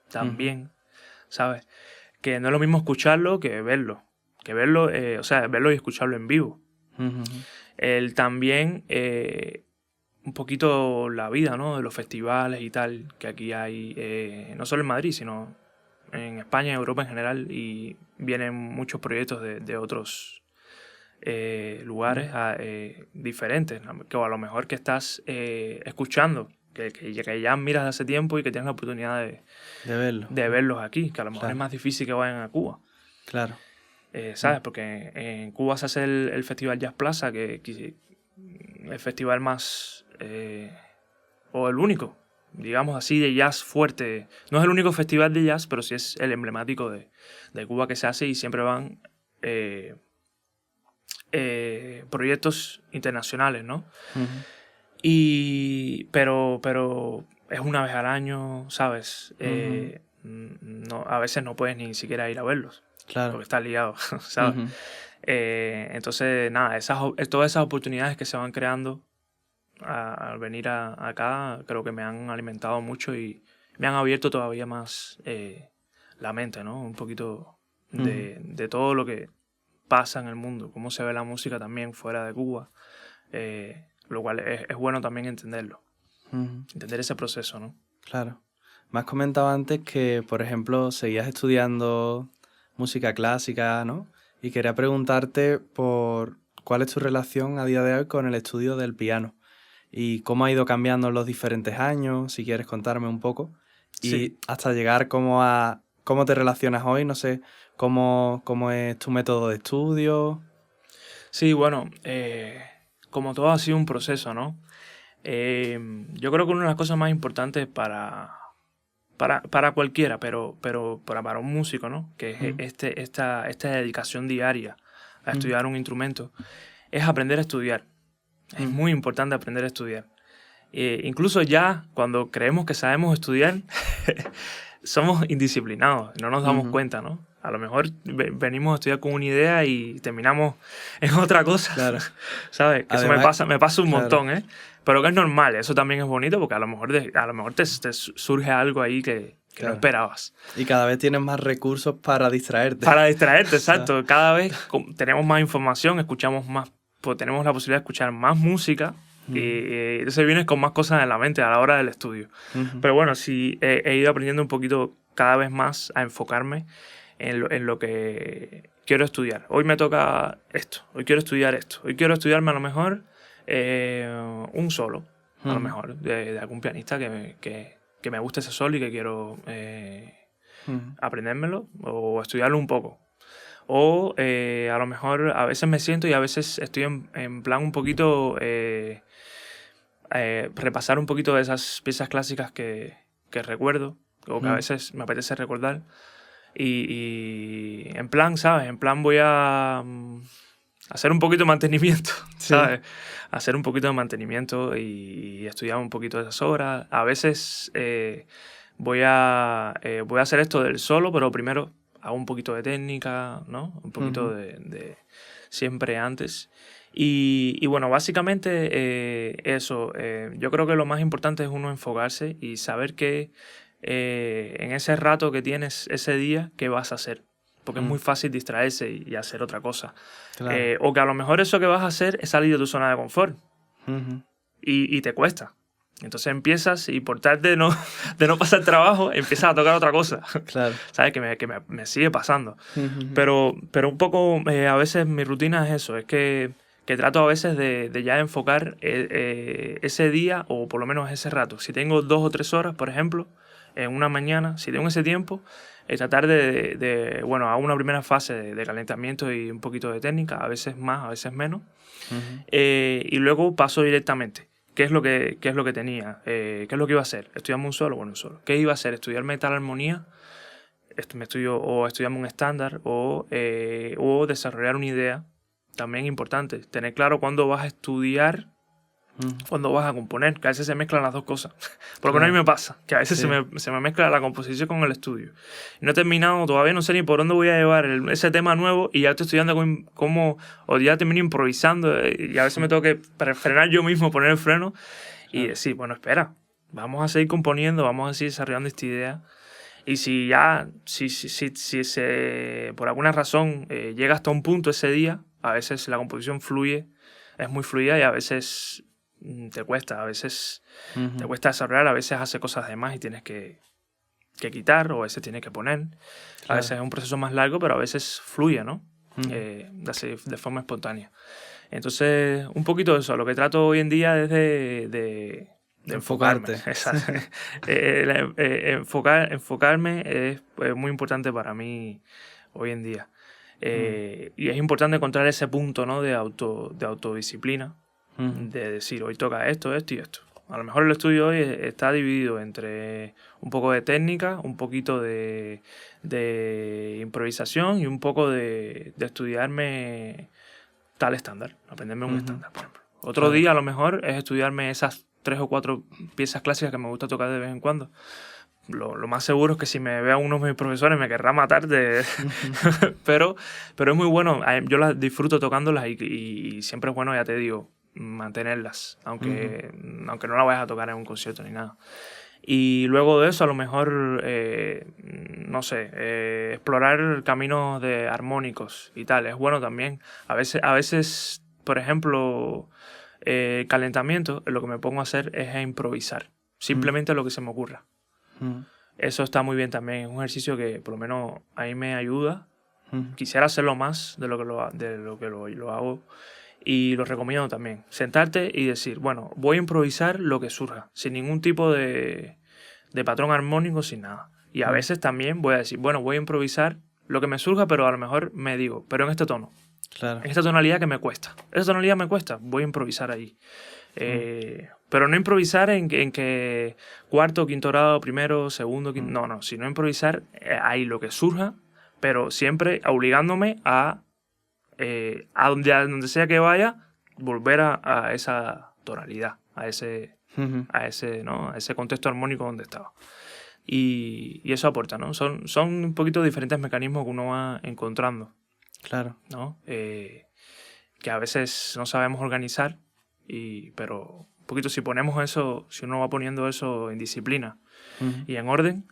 también, ¿sabes? Que no es lo mismo escucharlo que verlo. O sea, verlo y escucharlo en vivo. El también un poquito la vida, ¿no? De los festivales y tal, que aquí hay, no solo en Madrid, sino en España, en Europa en general, y vienen muchos proyectos de otros lugares diferentes, que a lo mejor que estás escuchando, que ya miras de hace tiempo y que tienes la oportunidad de verlos aquí, que a lo mejor es más difícil que vayan a Cuba. Claro. ¿Sabes? Porque en Cuba se hace el Festival Jazz Plaza, que el festival más... o el único, digamos así, de jazz fuerte. No es el único festival de jazz, pero sí es el emblemático de Cuba que se hace y siempre van proyectos internacionales, ¿no? Pero es una vez al año, ¿sabes? No, a veces no puedes ni siquiera ir a verlos. Claro. Porque estás liado, ¿sabes? Entonces, nada, todas esas oportunidades que se van creando al venir acá, creo que me han alimentado mucho y me han abierto todavía más la mente, ¿no? Un poquito de todo lo que pasa en el mundo, cómo se ve la música también fuera de Cuba, lo cual es bueno también entenderlo, entender ese proceso, ¿no? Claro. Me has comentado antes que, por ejemplo, seguías estudiando música clásica, ¿no? Y quería preguntarte por cuál es tu relación a día de hoy con el estudio del piano y cómo ha ido cambiando en los diferentes años, si quieres contarme un poco, y hasta llegar como a cómo te relacionas hoy, no sé, cómo es tu método de estudio. Sí, bueno, como todo ha sido un proceso, ¿no? Yo creo que una de las cosas más importantes para cualquiera, pero para un músico, ¿no? Que es esta dedicación diaria a estudiar un instrumento, es aprender a estudiar. Es muy importante aprender a estudiar. Incluso ya cuando creemos que sabemos estudiar, somos indisciplinados, no nos damos cuenta, ¿no? A lo mejor venimos a estudiar con una idea y terminamos en otra cosa. Claro. ¿Sabes? Que además, eso me pasa un montón, ¿eh? Pero que es normal, eso también es bonito porque a lo mejor te surge algo ahí que no esperabas. Y cada vez tienes más recursos para distraerte. Para distraerte, exacto. Cada vez tenemos más información, escuchamos más, pues tenemos la posibilidad de escuchar más música y entonces vienes con más cosas en la mente a la hora del estudio. Pero bueno, sí he ido aprendiendo un poquito cada vez más a enfocarme en lo que quiero estudiar. Hoy me toca esto, hoy quiero estudiar esto, hoy quiero estudiarme a lo mejor un solo, a lo mejor, de algún pianista que me guste ese solo y que quiero aprendérmelo o estudiarlo un poco. O a lo mejor a veces me siento y a veces estoy en plan un poquito repasar un poquito de esas piezas clásicas que recuerdo o que a veces me apetece recordar y en plan, ¿sabes? En plan voy a hacer un poquito de mantenimiento, ¿sabes? Hacer un poquito de mantenimiento y estudiar un poquito de esas obras. A veces voy a hacer esto del solo, pero primero hago un poquito de técnica, ¿no? Un poquito de siempre antes. Y bueno, básicamente eso. Yo creo que lo más importante es uno enfocarse y saber que en ese rato que tienes ese día, ¿qué vas a hacer? Porque es muy fácil distraerse y hacer otra cosa. Claro. O que a lo mejor eso que vas a hacer es salir de tu zona de confort y te cuesta. Entonces empiezas y por tal de no pasar trabajo, empiezas a tocar otra cosa. Claro. ¿Sabes? Que me sigue pasando. Pero un poco, a veces mi rutina es eso, es que trato a veces de ya enfocar ese día o por lo menos ese rato. Si tengo 2 o 3 horas, por ejemplo, en una mañana, si tengo ese tiempo, tratar bueno, hago una primera fase de calentamiento y un poquito de técnica, a veces más, a veces menos, y luego paso directamente. ¿Qué es lo que tenía? ¿Qué es lo que iba a hacer? ¿Estudiarme un solo? Bueno, un solo. ¿Qué iba a hacer? ¿Estudiarme tal armonía? O estudiarme un estándar o desarrollar una idea. También importante, tener claro cuándo vas a estudiar, cuándo vas a componer, que a veces se mezclan las dos cosas. Por lo menos a mí me pasa, que a veces se me mezcla la composición con el estudio. No he terminado, todavía no sé ni por dónde voy a llevar ese tema nuevo y ya estoy estudiando cómo, o ya termino improvisando y a veces me tengo que frenar yo mismo, poner el freno y decir, bueno, espera, vamos a seguir componiendo, vamos a seguir desarrollando esta idea. Y si por alguna razón llega hasta un punto ese día, a veces la composición fluye, es muy fluida y a veces te cuesta, a veces te cuesta desarrollar, a veces hace cosas de más y tienes que quitar o a veces tienes que poner. Claro. A veces es un proceso más largo, pero a veces fluye, ¿no? De forma espontánea. Entonces, un poquito de eso, lo que trato hoy en día es de enfocarte. Exacto. Enfocarme es muy importante para mí hoy en día. Y es importante encontrar ese punto, ¿no? de autodisciplina, de decir, hoy toca esto, esto y esto. A lo mejor el estudio hoy está dividido entre un poco de técnica, un poquito de improvisación y un poco de estudiarme tal estándar, aprenderme un estándar, por ejemplo. Otro día a lo mejor es estudiarme esas 3 o 4 piezas clásicas que me gusta tocar de vez en cuando. Lo más seguro es que si me vea uno de mis profesores me querrá matar pero es muy bueno, yo las disfruto tocándolas y siempre es bueno, ya te digo, mantenerlas, aunque no las vayas a tocar en un concierto ni nada. Y luego de eso a lo mejor, no sé, explorar caminos de armónicos y tal, es bueno también. A veces por ejemplo, calentamiento, lo que me pongo a hacer es a improvisar, simplemente lo que se me ocurra. Eso está muy bien también, es un ejercicio que por lo menos a mí me ayuda. Quisiera hacerlo más de lo que lo hago y lo recomiendo también. Sentarte y decir, bueno, voy a improvisar lo que surja, sin ningún tipo de patrón armónico, sin nada. Y a veces también voy a decir, bueno, voy a improvisar lo que me surja, pero a lo mejor me digo, pero en este tono. Claro. En esta tonalidad que me cuesta. Esa tonalidad me cuesta, voy a improvisar ahí. Pero no improvisar en que cuarto, quinto grado, primero, segundo, quinto... No, sino improvisar ahí lo que surja, pero siempre obligándome a donde sea que vaya, volver a esa tonalidad, a ese contexto armónico donde estaba. Y eso aporta, ¿no? Son un poquito diferentes mecanismos que uno va encontrando. Claro. ¿No? Que a veces no sabemos organizar, pero un poquito si ponemos eso, si uno va poniendo eso en disciplina y en orden,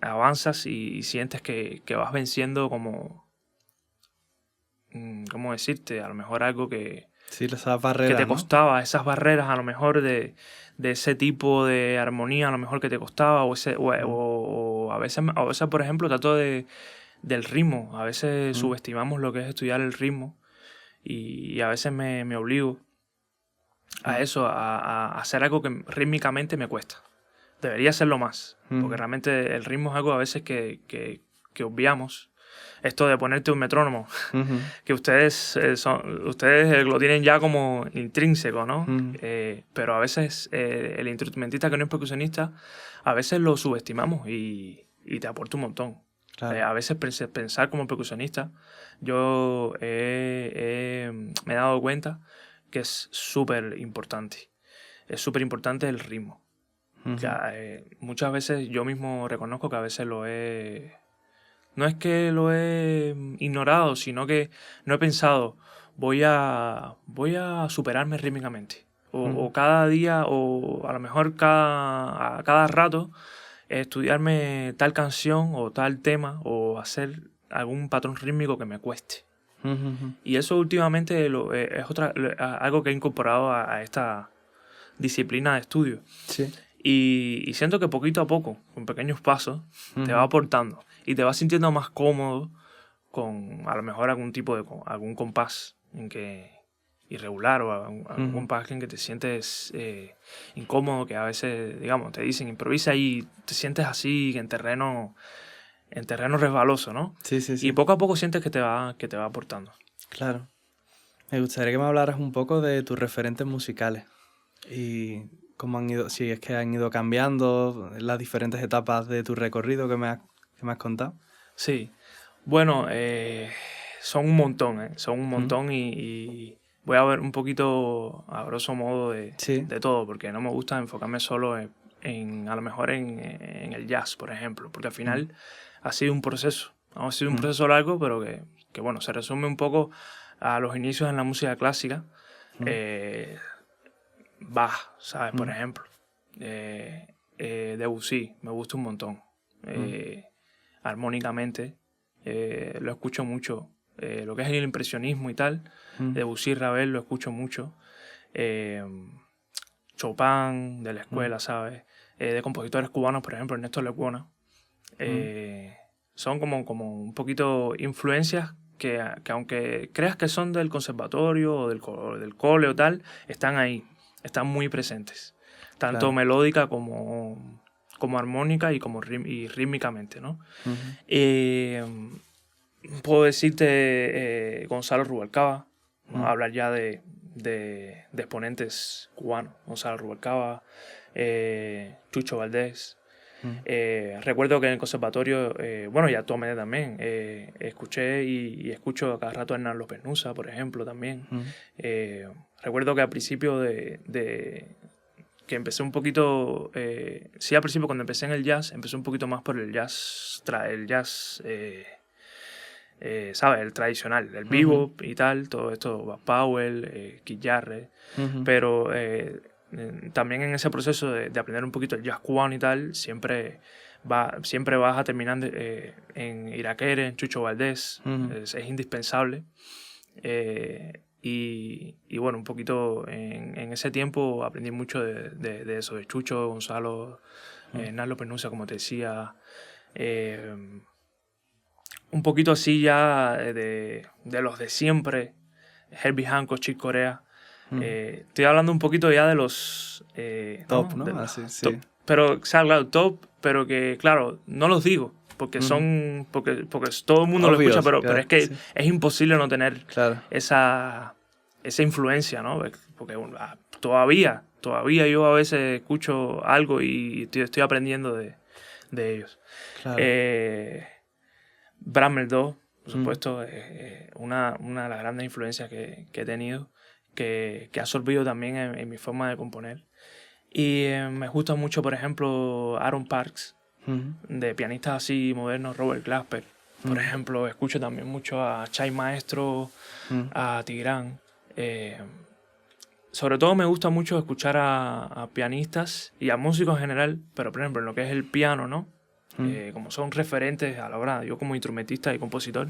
avanzas y sientes que vas venciendo como, ¿cómo decirte? A lo mejor algo que, sí, esas barreras, que te ¿no? costaba, esas barreras a lo mejor de ese tipo de armonía, a lo mejor que te costaba, o a veces, por ejemplo, trato del ritmo. A veces subestimamos lo que es estudiar el ritmo y a veces me obligo a eso, a hacer algo que rítmicamente me cuesta. Debería hacerlo más, porque realmente el ritmo es algo a veces que obviamos. Esto de ponerte un metrónomo, que ustedes lo tienen ya como intrínseco, ¿no? Pero a veces el instrumentista que no es percusionista, a veces lo subestimamos y te aporta un montón. Claro. A veces pensar como percusionista, yo me he dado cuenta que es súper importante. Es súper importante el ritmo. Ya, muchas veces yo mismo reconozco que a veces no es que lo he ignorado, sino que no he pensado, voy a superarme rítmicamente. o cada día, o a lo mejor a cada rato, estudiarme tal canción o tal tema o hacer algún patrón rítmico que me cueste. Y eso últimamente es algo que he incorporado a esta disciplina de estudio. Sí. Y siento que poquito a poco, con pequeños pasos, te va aportando y te vas sintiendo más cómodo con a lo mejor algún compás irregular o algún compás en que te sientes incómodo, que a veces, digamos, te dicen improvisa y te sientes así en terreno resbaloso, ¿no? Sí. Y poco a poco sientes que te va aportando. Claro. Me gustaría que me hablaras un poco de tus referentes musicales y cómo si es que han ido cambiando las diferentes etapas de tu recorrido que me has contado. Sí. Bueno, son un montón, Son un montón y voy a ver un poquito a grosso modo de todo, porque no me gusta enfocarme solo a lo mejor en el jazz, por ejemplo, porque al final ha sido un proceso. Ha sido un proceso largo, pero que bueno, se resume un poco a los inicios en la música clásica. Bach, ¿sabes? Por ejemplo. Debussy, me gusta un montón. Armónicamente, lo escucho mucho. Lo que es el impresionismo y tal, Debussy, Ravel, lo escucho mucho. Chopin, de la escuela, ¿sabes? De compositores cubanos, por ejemplo, Ernesto Lecuona. Son como un poquito influencias que aunque creas que son del conservatorio o del cole o tal, están ahí, están muy presentes. Tanto melódica como armónica y rítmicamente, ¿no? Puedo decirte Gonzalo Rubalcaba, ¿no? Hablar ya de exponentes cubanos. Gonzalo Rubalcaba, Chucho Valdés. Recuerdo que en el conservatorio, bueno, y actualmente también, escuché y escucho a cada rato a Hernán López Nussa, por ejemplo, también. Recuerdo que al principio que empecé un poquito, al principio cuando empecé en el jazz, empecé un poquito más por el jazz, ¿sabes? El tradicional, el bebop y tal, todo esto, Bud Powell, Keith Jarrett, pero también en ese proceso de aprender un poquito el jazz cubano y tal, siempre vas a terminar en Iraquere, en Chucho Valdés, es indispensable. Y bueno, un poquito en ese tiempo aprendí mucho de eso, de Chucho, Gonzalo, Hernán López Nussa, como te decía. Un poquito así ya de los de siempre, Herbie Hancock, Chick Corea. Estoy hablando un poquito ya de los... top, ¿no? Así, sí. Top, pero, o sea, claro, top, pero que, claro, no los digo, porque son... Porque todo el mundo Obvios, lo escucha, pero claro, es que sí. es imposible no tener esa influencia, ¿no? Porque todavía yo a veces escucho algo y estoy aprendiendo de ellos. Claro. Brahms 2, por supuesto, una de las grandes influencias que he tenido, que ha absorbido también en mi forma de componer. Y me gusta mucho, por ejemplo, Aaron Parks, de pianistas así modernos, Robert Glasper. Por ejemplo, escucho también mucho a Chai Maestro, a Tigran. Sobre todo me gusta mucho escuchar a pianistas y a músicos en general, pero por ejemplo en lo que es el piano, ¿no? Como son referentes a la hora, yo como instrumentista y compositor,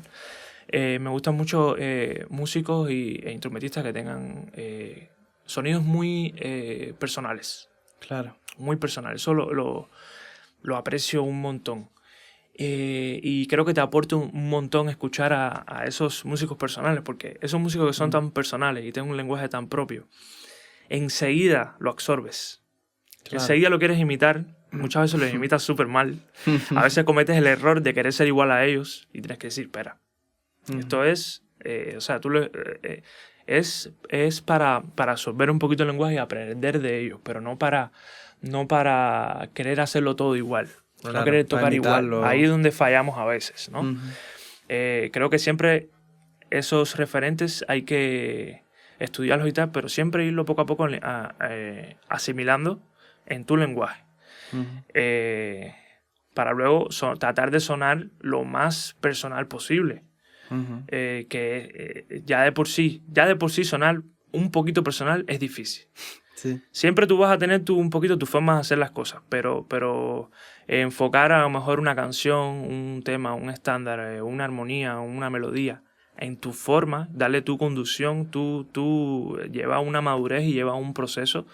me gustan mucho músicos e instrumentistas que tengan sonidos muy personales. Claro. Muy personales. Eso lo aprecio un montón. Y creo que te aporta un montón escuchar a esos músicos personales, porque esos músicos que son tan personales y tienen un lenguaje tan propio, enseguida lo absorbes. Claro. Enseguida lo quieres imitar. Muchas veces los imitas súper mal. A veces cometes el error de querer ser igual a ellos y tienes que decir, espera, esto es... o sea, es para absorber un poquito el lenguaje y aprender de ellos, pero no para querer hacerlo todo igual. Claro, no querer tocar igual. Ahí es donde fallamos a veces, ¿no? Creo que siempre esos referentes hay que estudiarlos y tal, pero siempre irlo poco a poco asimilando en tu lenguaje. Para luego tratar de sonar lo más personal posible. Que ya de por sí sonar un poquito personal es difícil. Sí. Siempre tú vas a tener un poquito tu forma de hacer las cosas, pero enfocar a lo mejor una canción, un tema, un estándar, una armonía, una melodía, en tu forma, darle tu conducción, tú lleva una madurez y lleva un proceso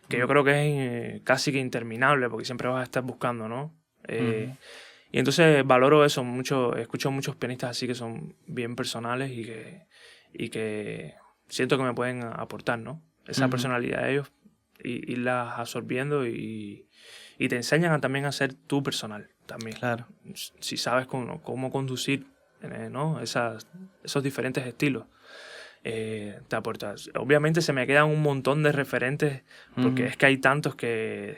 que yo creo que es casi que interminable, porque siempre vas a estar buscando, ¿no? Y entonces valoro eso mucho, escucho muchos pianistas así que son bien personales y que siento que me pueden aportar, ¿no? Esa personalidad de ellos, y irlas absorbiendo y te enseñan también a ser tú personal también. Claro. Si sabes cómo conducir, ¿no? Esos diferentes estilos. Te aportas. Obviamente se me quedan un montón de referentes porque es que hay tantos que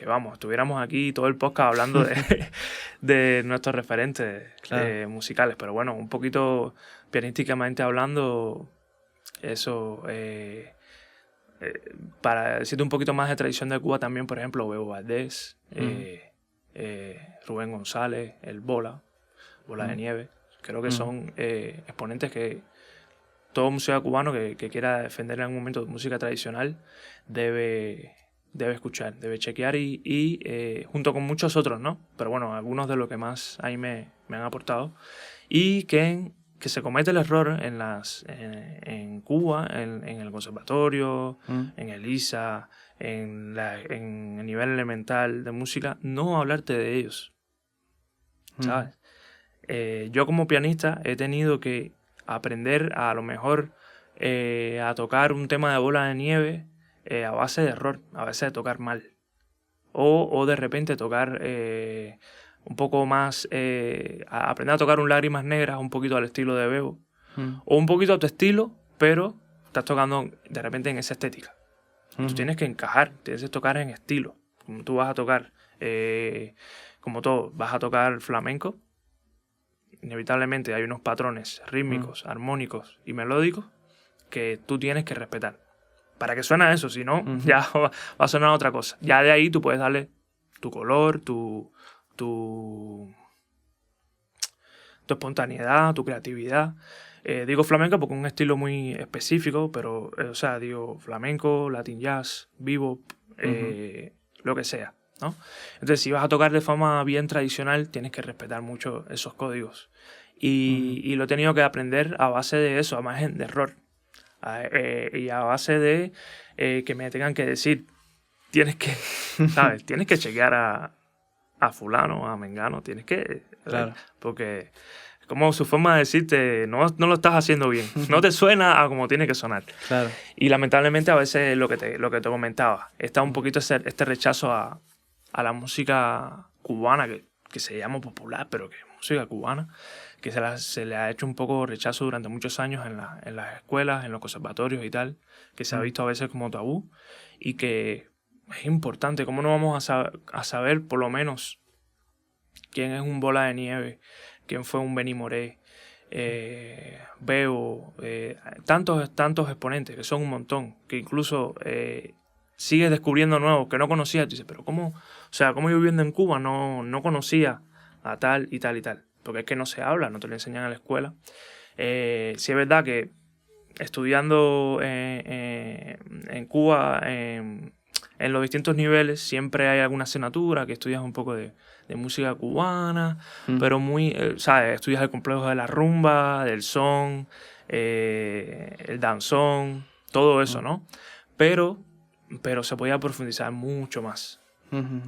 vamos, estuviéramos aquí todo el podcast hablando de nuestros referentes musicales, pero bueno, un poquito pianísticamente hablando, eso, para decirte un poquito más de tradición de Cuba también, por ejemplo, Bebo Valdés, Rubén González, el Bola de Nieve, creo que son exponentes que todo músico cubano que quiera defender en algún momento música tradicional debe escuchar, debe chequear y junto con muchos otros, ¿no? Pero bueno, algunos de los que más ahí me han aportado. Y que se comete el error en Cuba, en el conservatorio, en el ISA, en el nivel elemental de música, no hablarte de ellos, ¿sabes? Yo como pianista he tenido que aprender a lo mejor a tocar un tema de Bola de Nieve a base de error, a veces de tocar mal. O de repente tocar un poco más, aprender a tocar un Lágrimas Negras un poquito al estilo de Bebo. O un poquito a tu estilo, pero estás tocando de repente en esa estética. Tú tienes que encajar, tienes que tocar en estilo. Como tú vas a tocar, como todo, vas a tocar flamenco, inevitablemente hay unos patrones rítmicos, armónicos y melódicos que tú tienes que respetar. Para que suene eso, si no, ya va a sonar otra cosa. Ya de ahí tú puedes darle tu color, tu espontaneidad, tu creatividad. Digo flamenco porque es un estilo muy específico, pero, o sea, digo flamenco, latin jazz, bebop, lo que sea, ¿no? Entonces, si vas a tocar de forma bien tradicional, tienes que respetar mucho esos códigos. Y lo he tenido que aprender a base de eso, a margen de error. Y a base de que me tengan que decir, tienes que, ¿sabes? Tienes que chequear a fulano, a mengano, tienes que... Claro. Porque es como su forma de decirte, no lo estás haciendo bien, no te suena a como tiene que sonar. Claro. Y lamentablemente a veces lo que te comentaba, está un poquito este rechazo a la música cubana, que se llama popular, pero que es música cubana, que se le ha hecho un poco rechazo durante muchos años en las escuelas, en los conservatorios y tal, que se ha visto a veces como tabú, y que es importante. ¿Cómo no vamos a saber por lo menos quién es un Bola de Nieve, quién fue un Benny Moré, Bebo, tantos exponentes, que son un montón, que incluso sigues descubriendo nuevos que no conocías? Tú dices, pero ¿cómo yo viviendo en Cuba no conocía a tal y tal y tal? Porque es que no se habla, no te lo enseñan en la escuela. Sí es verdad que estudiando en Cuba, en los distintos niveles, siempre hay alguna asignatura que estudias un poco de música cubana, pero muy, ¿sabes? Estudias el complejo de la rumba, del son, el danzón, todo eso, ¿no? Pero se podía profundizar mucho más.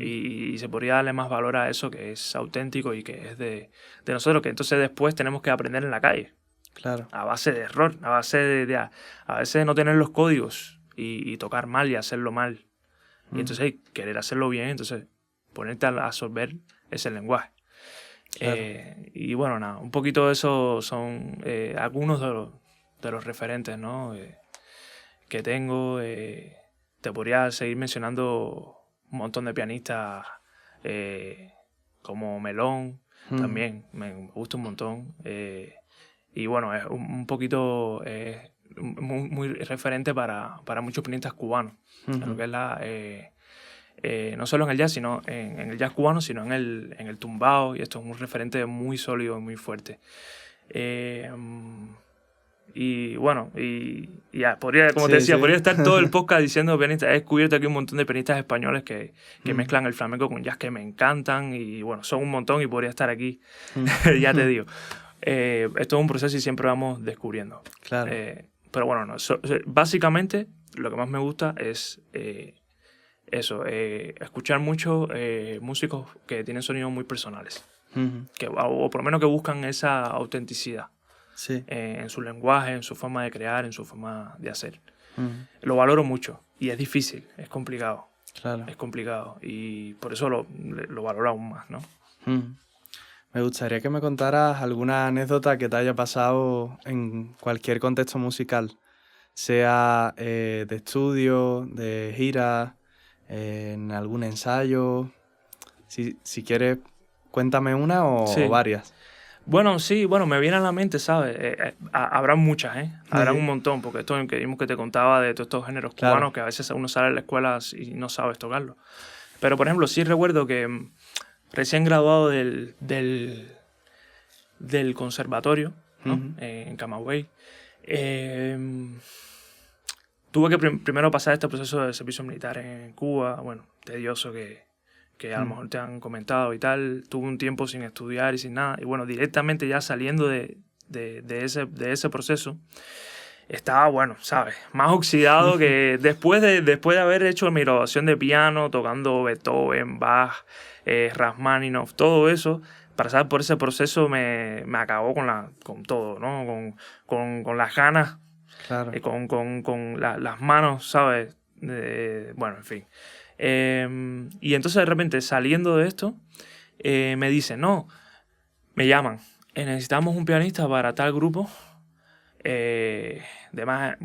Y se podría darle más valor a eso que es auténtico y que es de nosotros, que entonces después tenemos que aprender en la calle. Claro. A base de error, a base de a veces no tener los códigos y tocar mal y hacerlo mal. Y entonces querer hacerlo bien, entonces ponerte a absorber ese lenguaje. Claro. Y bueno, nada, un poquito de eso son algunos de los referentes, ¿no? Que tengo. Te podría seguir mencionando un montón de pianistas como Melón, también me gusta un montón. Y bueno, es un poquito muy referente para muchos pianistas cubanos, en lo que es no solo en el jazz, sino en el jazz cubano, sino en el tumbao, y esto es un referente muy sólido y muy fuerte. Y bueno, y ya, podría, como te decía, podría estar todo el podcast diciendo pianistas. He descubierto aquí un montón de pianistas españoles que mezclan el flamenco con jazz, que me encantan, y bueno, son un montón y podría estar aquí, ya te digo. Esto es un proceso y siempre vamos descubriendo. Claro. Pero bueno, no, básicamente lo que más me gusta es eso, escuchar mucho músicos que tienen sonidos muy personales, o por lo menos que buscan esa autenticidad. Sí. En su lenguaje, en su forma de crear, en su forma de hacer. Lo valoro mucho y es difícil, es complicado. Claro. Es complicado y por eso lo valoro aún más, ¿no? Me gustaría que me contaras alguna anécdota que te haya pasado en cualquier contexto musical, sea de estudio, de gira, en algún ensayo. Si quieres, cuéntame una o varias. Bueno, sí, me viene a la mente, ¿sabes? Habrán muchas, ¿eh? Habrán un montón, porque esto que vimos que te contaba de todos estos géneros cubanos que a veces uno sale de la escuela y no sabes tocarlo. Pero, por ejemplo, sí recuerdo que recién graduado del conservatorio, ¿no? En Camagüey, tuve que primero pasar este proceso de servicio militar en Cuba, bueno, tedioso que a lo mejor te han comentado y tal. Tuve un tiempo sin estudiar y sin nada. Y bueno, directamente ya saliendo de ese proceso, estaba, bueno, ¿sabes? Más oxidado que después de haber hecho mi graduación de piano, tocando Beethoven, Bach, Rachmaninoff, todo eso. Pasar por ese proceso me acabó con todo, ¿no? Con las ganas, claro. con las manos, ¿sabes? Bueno, en fin. Y entonces de repente saliendo de esto me dicen, no, me llaman, necesitamos un pianista para tal grupo. Además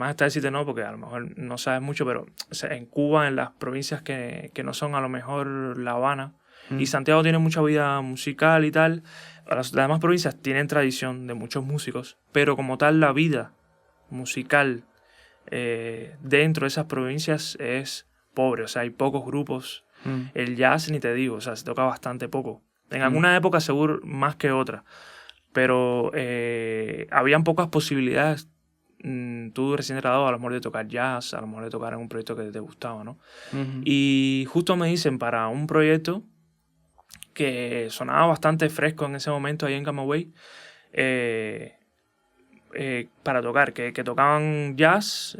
está decirte no, porque a lo mejor no sabes mucho, pero en Cuba, en las provincias que no son a lo mejor La Habana, y Santiago tiene mucha vida musical y tal, las demás provincias tienen tradición de muchos músicos, pero como tal la vida musical dentro de esas provincias es pobre, o sea, hay pocos grupos. El jazz ni te digo, o sea, se toca bastante poco. En alguna época seguro más que otra, pero habían pocas posibilidades. Tú recién graduado, a lo mejor de tocar jazz, a lo mejor de tocar en un proyecto que te gustaba, ¿no? Y justo me dicen para un proyecto que sonaba bastante fresco en ese momento ahí en Camagüey, para tocar, que tocaban jazz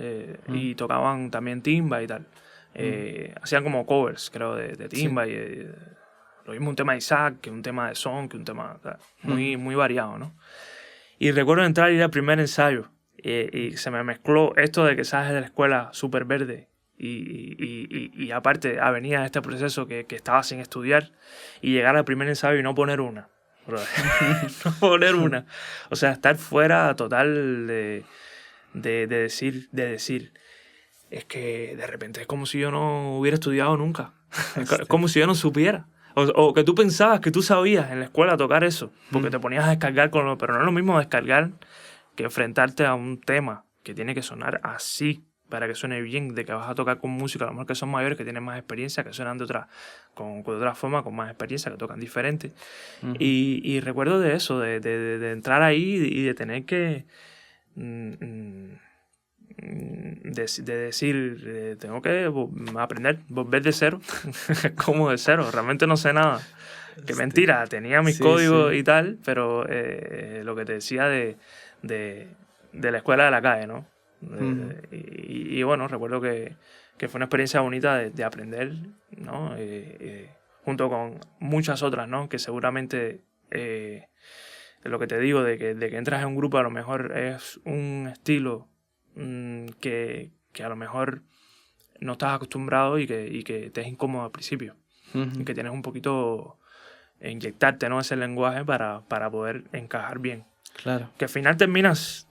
y tocaban también timba y tal. Hacían como covers, creo, de timba y lo mismo un tema de Isaac, que un tema de son, que un tema, o sea, muy variado, ¿no? Y recuerdo entrar y ir al primer ensayo y se me mezcló esto de que sales de la escuela súper verde y aparte venía este proceso que estaba sin estudiar y llegar al primer ensayo y no poner una. No poner una. O sea, estar fuera total de decir. Es que de repente es como si yo no hubiera estudiado nunca. Es como si yo no supiera. O que tú pensabas que tú sabías en la escuela tocar eso, porque te ponías a descargar pero no es lo mismo descargar que enfrentarte a un tema que tiene que sonar así para que suene bien, de que vas a tocar con música, a lo mejor que son mayores, que tienen más experiencia, que suenan de otra forma, con más experiencia, que tocan diferente. Y recuerdo de eso, de entrar ahí y de tener que decir, tengo que aprender, volver de cero, como de cero, realmente no sé nada. Que mentira, tenía mis códigos y tal, pero lo que te decía de la escuela de la calle, ¿no? Y bueno, recuerdo que fue una experiencia bonita de aprender, ¿no? Junto con muchas otras, ¿no? Que seguramente lo que te digo de que entras en un grupo a lo mejor es un estilo que a lo mejor no estás acostumbrado y que te es incómodo al principio. Y que tienes un poquito inyectarte, ¿no? Ese lenguaje para poder encajar bien. Claro. Que al final terminas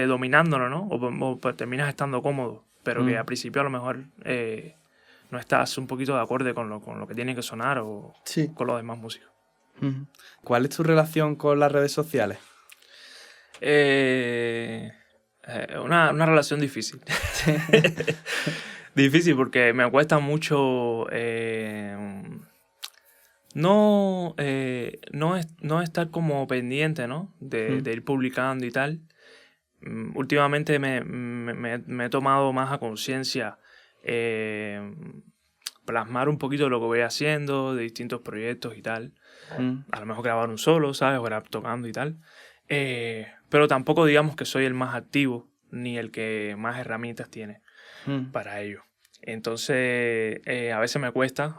dominándolo, ¿no? O terminas estando cómodo, pero que al principio a lo mejor no estás un poquito de acorde con lo que tiene que sonar o con los demás músicos. ¿Cuál es tu relación con las redes sociales? Una relación difícil. Difícil porque me cuesta mucho no estar como pendiente, ¿no? De ir publicando y tal. últimamente me he tomado más a conciencia plasmar un poquito de lo que voy haciendo, de distintos proyectos y tal. A lo mejor grabar un solo, ¿sabes? O grabar tocando y tal. Pero tampoco digamos que soy el más activo ni el que más herramientas tiene para ello. Entonces, a veces me cuesta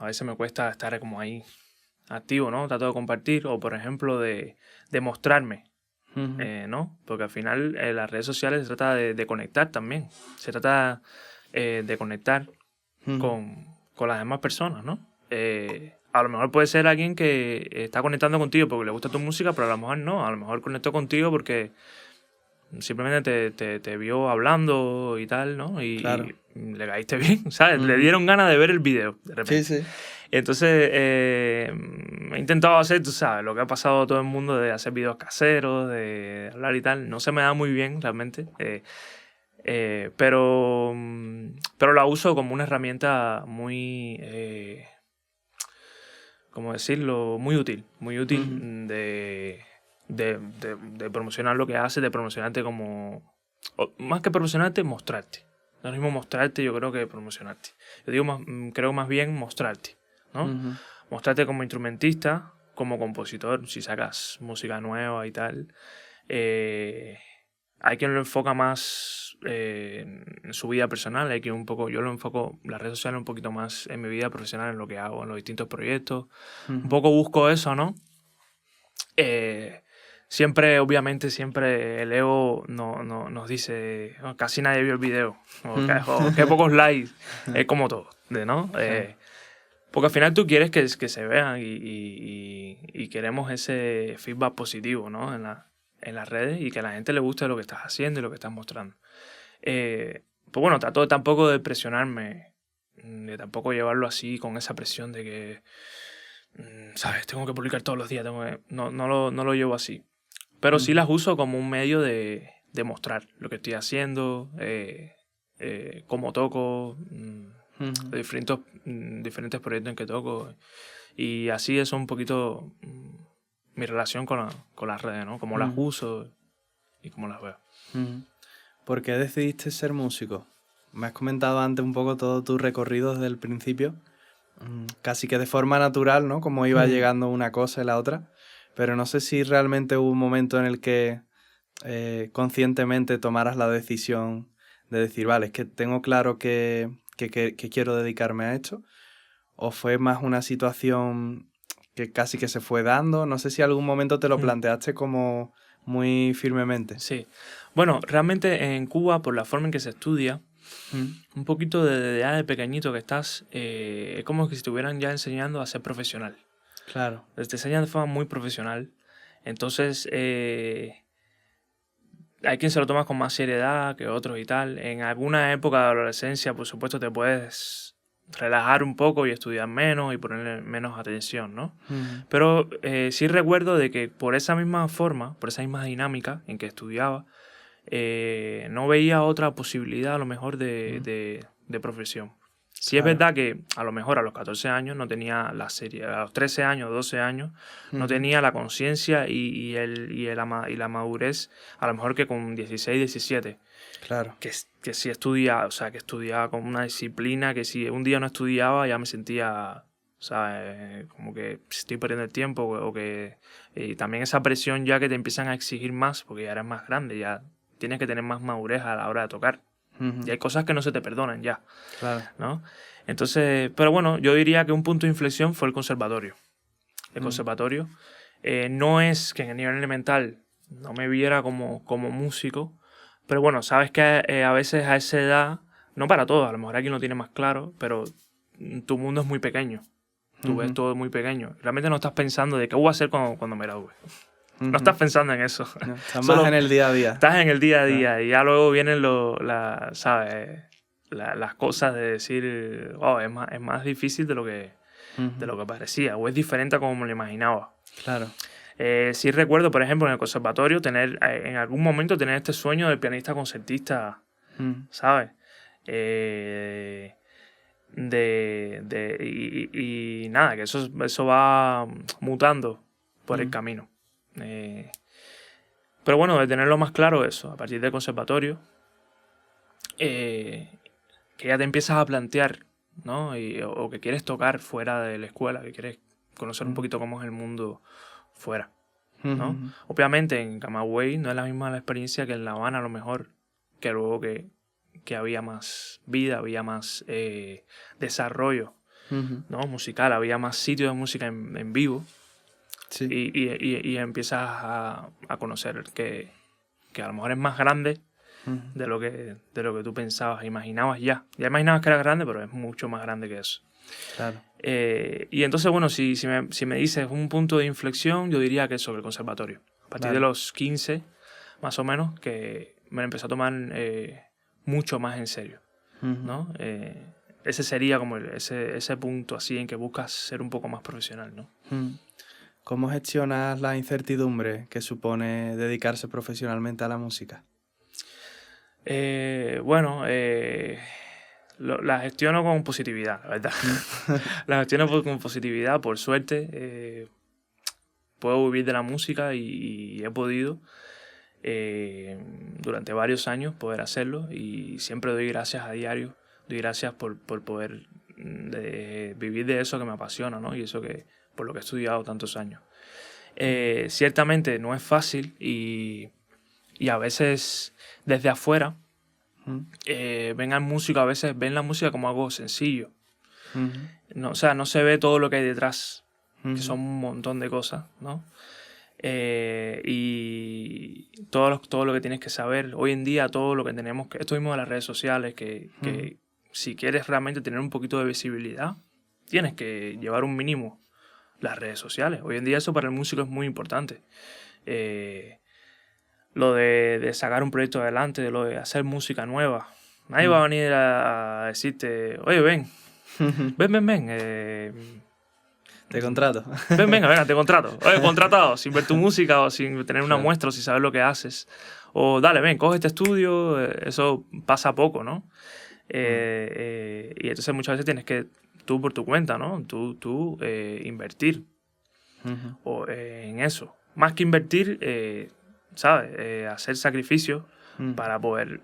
estar como ahí activo, ¿no? Trato de compartir o, por ejemplo, de mostrarme, ¿no? Porque al final las redes sociales se trata de conectar también. Se trata de conectar con las demás personas, ¿no? A lo mejor puede ser alguien que está conectando contigo porque le gusta tu música, pero a lo mejor no. A lo mejor conectó contigo porque simplemente te vio hablando y tal, ¿no? Y le caíste bien, ¿sabes? Le dieron ganas de ver el video, de repente. Sí. Entonces, he intentado hacer, tú sabes, lo que ha pasado a todo el mundo de hacer videos caseros, de hablar y tal. No se me da muy bien, realmente. Pero la uso como una herramienta muy... ¿cómo decirlo? Muy útil de promocionar lo que haces, de promocionarte como... más que promocionarte, mostrarte. No es lo mismo mostrarte, yo creo, que promocionarte. Yo digo creo más bien mostrarte, ¿no? Mostrarte como instrumentista, como compositor, si sacas música nueva y tal. Hay quien lo enfoca más en su vida personal, hay quien un poco, yo lo enfoco, las redes sociales un poquito más en mi vida profesional, en lo que hago, en los distintos proyectos. Un poco busco eso, ¿no? Siempre, obviamente, siempre el ego nos dice casi nadie vio el video, o qué pocos likes, es como todo, ¿no? Porque al final tú quieres que se vean y queremos ese feedback positivo, ¿no? En las redes y que a la gente le guste lo que estás haciendo y lo que estás mostrando. Pues bueno, trato tampoco de presionarme, de tampoco llevarlo así con esa presión de que, ¿sabes? Tengo que publicar todos los días, no lo llevo así. Pero sí las uso como un medio de mostrar lo que estoy haciendo, cómo toco, diferentes proyectos en que toco. Y así es un poquito mi relación con las redes, ¿no? Cómo las uso y cómo las veo. ¿Por qué decidiste ser músico? Me has comentado antes un poco todo tu recorrido desde el principio, casi que de forma natural, ¿no? Como iba llegando una cosa y la otra, pero no sé si realmente hubo un momento en el que conscientemente tomaras la decisión de decir, vale, es que tengo claro que quiero dedicarme a esto, o fue más una situación que casi que se fue dando. No sé si algún momento te lo planteaste como muy firmemente. Sí. Bueno, realmente en Cuba, por la forma en que se estudia, un poquito desde ya de pequeñito que estás, es como que si te estuvieran ya enseñando a ser profesional. Claro. Te enseñan de forma muy profesional. Entonces, hay quien se lo toma con más seriedad que otros y tal. En alguna época de adolescencia, por supuesto, te puedes relajar un poco y estudiar menos y ponerle menos atención, ¿no? Pero sí recuerdo de que por esa misma forma, por esa misma dinámica en que estudiaba, no veía otra posibilidad a lo mejor de profesión. Sí, claro. Es verdad que a lo mejor a los 14 años no tenía la serie, a los 13 años, 12 años, no tenía la conciencia y la madurez, a lo mejor que con 16, 17. Claro. Que sí estudiaba, o sea, que estudiaba con una disciplina, que si un día no estudiaba ya me sentía, ¿sabes? Como que estoy perdiendo el tiempo o que... Y también esa presión ya que te empiezan a exigir más, porque ya eres más grande, ya tienes que tener más madurez a la hora de tocar. Y hay cosas que no se te perdonan ya, claro, ¿no? Entonces, pero bueno, yo diría que un punto de inflexión fue el conservatorio. El conservatorio no es que en el nivel elemental no me viera como músico, pero bueno, sabes que a veces a esa edad, no para todos, a lo mejor aquí lo tiene más claro, pero tu mundo es muy pequeño. Tú ves todo muy pequeño. Realmente no estás pensando de qué voy a hacer cuando me gradúe. No estás pensando en eso. No, estás más en el día a día. Estás en el día a día y ya luego vienen ¿sabes? Las cosas de decir, oh, es más difícil de lo que parecía, o es diferente a como me lo imaginaba. Claro. Sí recuerdo, por ejemplo, en el conservatorio en algún momento tener este sueño de pianista concertista, ¿sabes? Y nada, que eso va mutando por el camino. Pero bueno, de tenerlo más claro eso, a partir del conservatorio, que ya te empiezas a plantear, ¿no? O que quieres tocar fuera de la escuela, que quieres conocer un poquito cómo es el mundo fuera, ¿no? Obviamente en Camagüey no es la misma la experiencia que en La Habana, a lo mejor, que luego que había más vida, había más desarrollo, ¿no? Musical, había más sitios de música en vivo. Sí. Y empiezas a conocer que a lo mejor es más grande de lo que tú pensabas, imaginabas ya. Ya imaginabas que era grande, pero es mucho más grande que eso. Claro. Y entonces, bueno, si me dices un punto de inflexión, yo diría que eso, el conservatorio. A partir de los 15, más o menos, que me lo empecé a tomar mucho más en serio, ¿no? Ese sería como ese punto así en que buscas ser un poco más profesional, ¿no? ¿Cómo gestionas la incertidumbre que supone dedicarse profesionalmente a la música? La gestiono con positividad, la verdad. La gestiono con positividad, por suerte. Puedo vivir de la música y he podido durante varios años poder hacerlo, y siempre doy gracias a diario. Doy gracias por poder vivir de eso que me apasiona, ¿no? Y eso por lo que he estudiado tantos años. Ciertamente no es fácil y a veces desde afuera ven al músico, a veces ven la música como algo sencillo. No, o sea, no se ve todo lo que hay detrás, que son un montón de cosas, ¿no? Y todo lo que tienes que saber. Hoy en día todo lo que tenemos, esto mismo de las redes sociales, que si quieres realmente tener un poquito de visibilidad, tienes que llevar un mínimo las redes sociales. Hoy en día eso para el músico es muy importante. Lo de sacar un proyecto adelante, de lo de hacer música nueva. Nadie va a venir a decirte, oye, ven, Te contrato. Venga, te contrato. Oye, contratado, sin ver tu música o sin tener una muestra o sin saber lo que haces. O dale, ven, coge este estudio. Eso pasa poco, ¿no? Y entonces muchas veces tienes que, tú por tu cuenta, ¿no? Tú invertir en eso. Más que invertir, ¿sabes? Hacer sacrificios para poder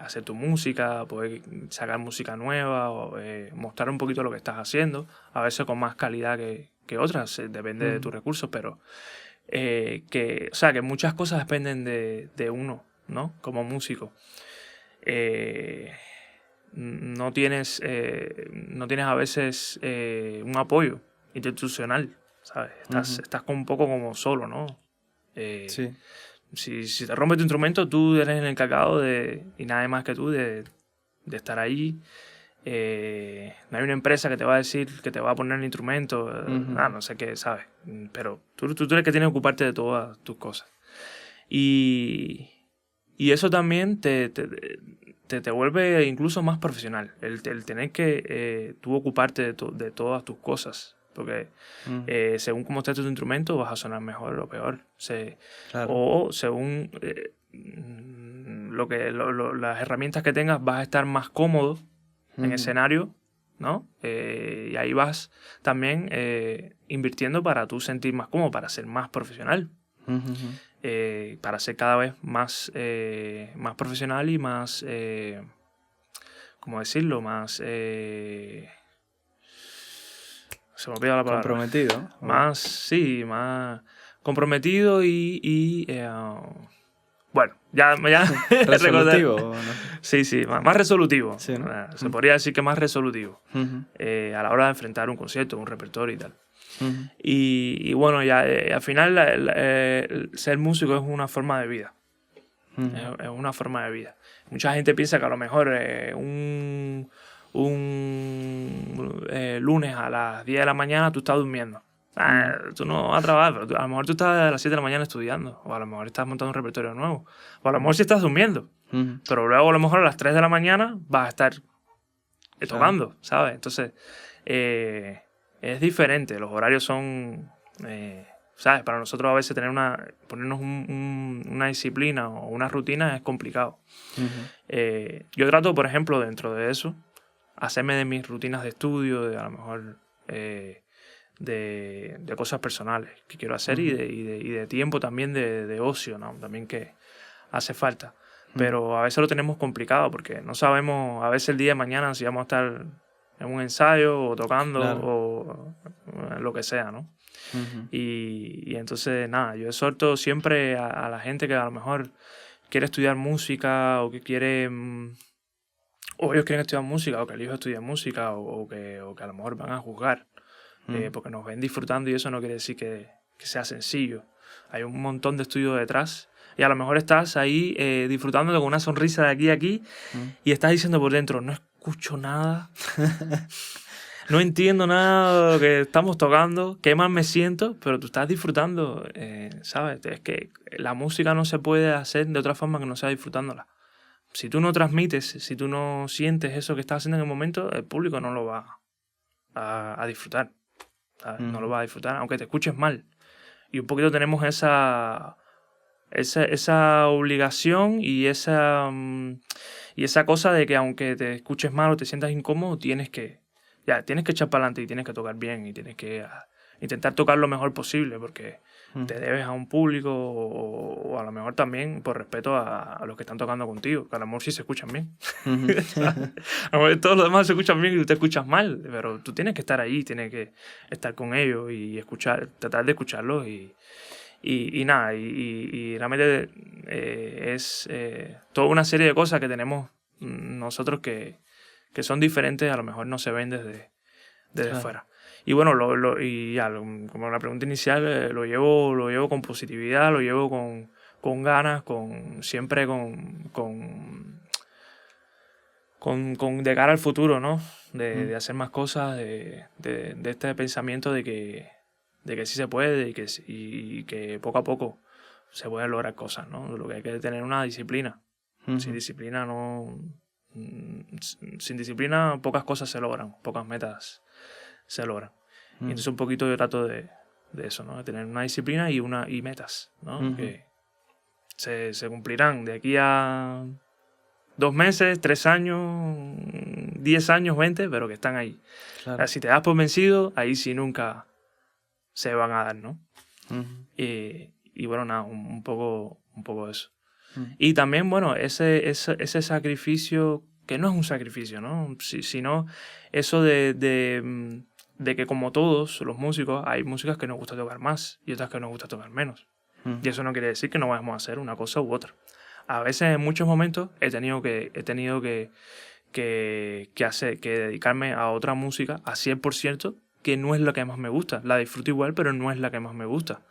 hacer tu música, poder sacar música nueva, o mostrar un poquito lo que estás haciendo, a veces con más calidad que otras, depende de tus recursos, pero que muchas cosas dependen de uno, ¿no? Como músico. No tienes a veces un apoyo institucional, ¿sabes? Estás un poco como solo, ¿no? Sí. Si te rompe tu instrumento, tú eres el encargado y nadie más que tú de estar ahí. No hay una empresa que te va a decir que te va a poner el instrumento, no sé qué, ¿sabes? Pero tú eres el que tiene que ocuparte de todas tus cosas. Y eso también te vuelve incluso más profesional, el tener que tú ocuparte de todas tus cosas. Porque según cómo esté tu instrumento vas a sonar mejor o peor. Claro. O según las herramientas que tengas vas a estar más cómodo en escenario, ¿no? Y ahí vas también invirtiendo para tú sentir más cómodo, para ser más profesional. Para ser cada vez más profesional y más, ¿cómo decirlo? Más... se me olvida la palabra. Comprometido. Más comprometido y bueno, ya resolutivo, ¿no? Sí, más resolutivo. Sí, ¿no? Se podría decir que más resolutivo a la hora de enfrentar un concierto, un repertorio y tal. Y bueno, ya al final ser músico es una forma de vida. Es una forma de vida. Mucha gente piensa que a lo mejor un lunes a las 10 de la mañana tú estás durmiendo. Tú no vas a trabajar, pero a lo mejor tú estás a las 7 de la mañana estudiando, o a lo mejor estás montando un repertorio nuevo, o a lo mejor sí estás durmiendo, pero luego a lo mejor a las 3 de la mañana vas a estar tocando, ¿sabes? Entonces es diferente, los horarios son, ¿sabes? Para nosotros a veces ponernos una disciplina o una rutina es complicado. Yo trato, por ejemplo, dentro de eso, hacerme de mis rutinas de estudio, de a lo mejor de cosas personales que quiero hacer y de tiempo también de ocio, ¿no? También que hace falta. Pero a veces lo tenemos complicado porque no sabemos a veces el día de mañana si vamos a estar en un ensayo o tocando o lo que sea, ¿no? Y entonces, nada, yo exhorto siempre a la gente que a lo mejor quiere estudiar música o que quiere... o ellos quieren estudiar música o que el hijo estudie música o que a lo mejor van a juzgar porque nos ven disfrutando y eso no quiere decir que sea sencillo. Hay un montón de estudio detrás y a lo mejor estás ahí disfrutando con una sonrisa de aquí a aquí y estás diciendo por dentro, no escucho nada, no entiendo nada de lo que estamos tocando, qué mal me siento, pero tú estás disfrutando, ¿sabes? Es que la música no se puede hacer de otra forma que no sea disfrutándola. Si tú no transmites, si tú no sientes eso que estás haciendo en el momento, el público no lo va a disfrutar, ¿sabes? No lo va a disfrutar, aunque te escuches mal. Y un poquito tenemos esa obligación y esa cosa de que aunque te escuches mal o te sientas incómodo, tienes que echar para adelante y tienes que tocar bien y tienes que intentar tocar lo mejor posible porque te debes a un público o a lo mejor también por respeto a los que están tocando contigo, que a lo mejor sí se escuchan bien. A lo mejor todos los demás se escuchan bien y tú te escuchas mal, pero tú tienes que estar ahí, tienes que estar con ellos y tratar de escucharlos y nada, y realmente es toda una serie de cosas que tenemos nosotros que son diferentes, a lo mejor no se ven desde fuera. Y bueno, como la pregunta inicial, lo llevo con positividad, lo llevo con ganas, siempre de cara al futuro, ¿no? De hacer más cosas, de este pensamiento de que sí se puede y que poco a poco se pueden lograr cosas, ¿no? Lo que hay que tener una disciplina. Sin disciplina sin disciplina pocas cosas se logran, pocas metas se logran. Y entonces un poquito yo trato de eso, ¿no? De tener una disciplina y metas, ¿no? Que se cumplirán de aquí a 2 meses, 3 años, 10 años, 20, pero que están ahí. Claro. O sea, si te das por vencido, ahí sí nunca se van a dar, ¿no? Y bueno, nada, un poco eso. Y también, bueno, ese sacrificio, que no es un sacrificio, ¿no? Sino eso de que como todos los músicos, hay músicas que nos gusta tocar más y otras que nos gusta tocar menos. Y eso no quiere decir que no vayamos a hacer una cosa u otra. A veces, en muchos momentos, he tenido que dedicarme a otra música a 100%, que no es la que más me gusta. La disfruto igual, pero no es la que más me gusta.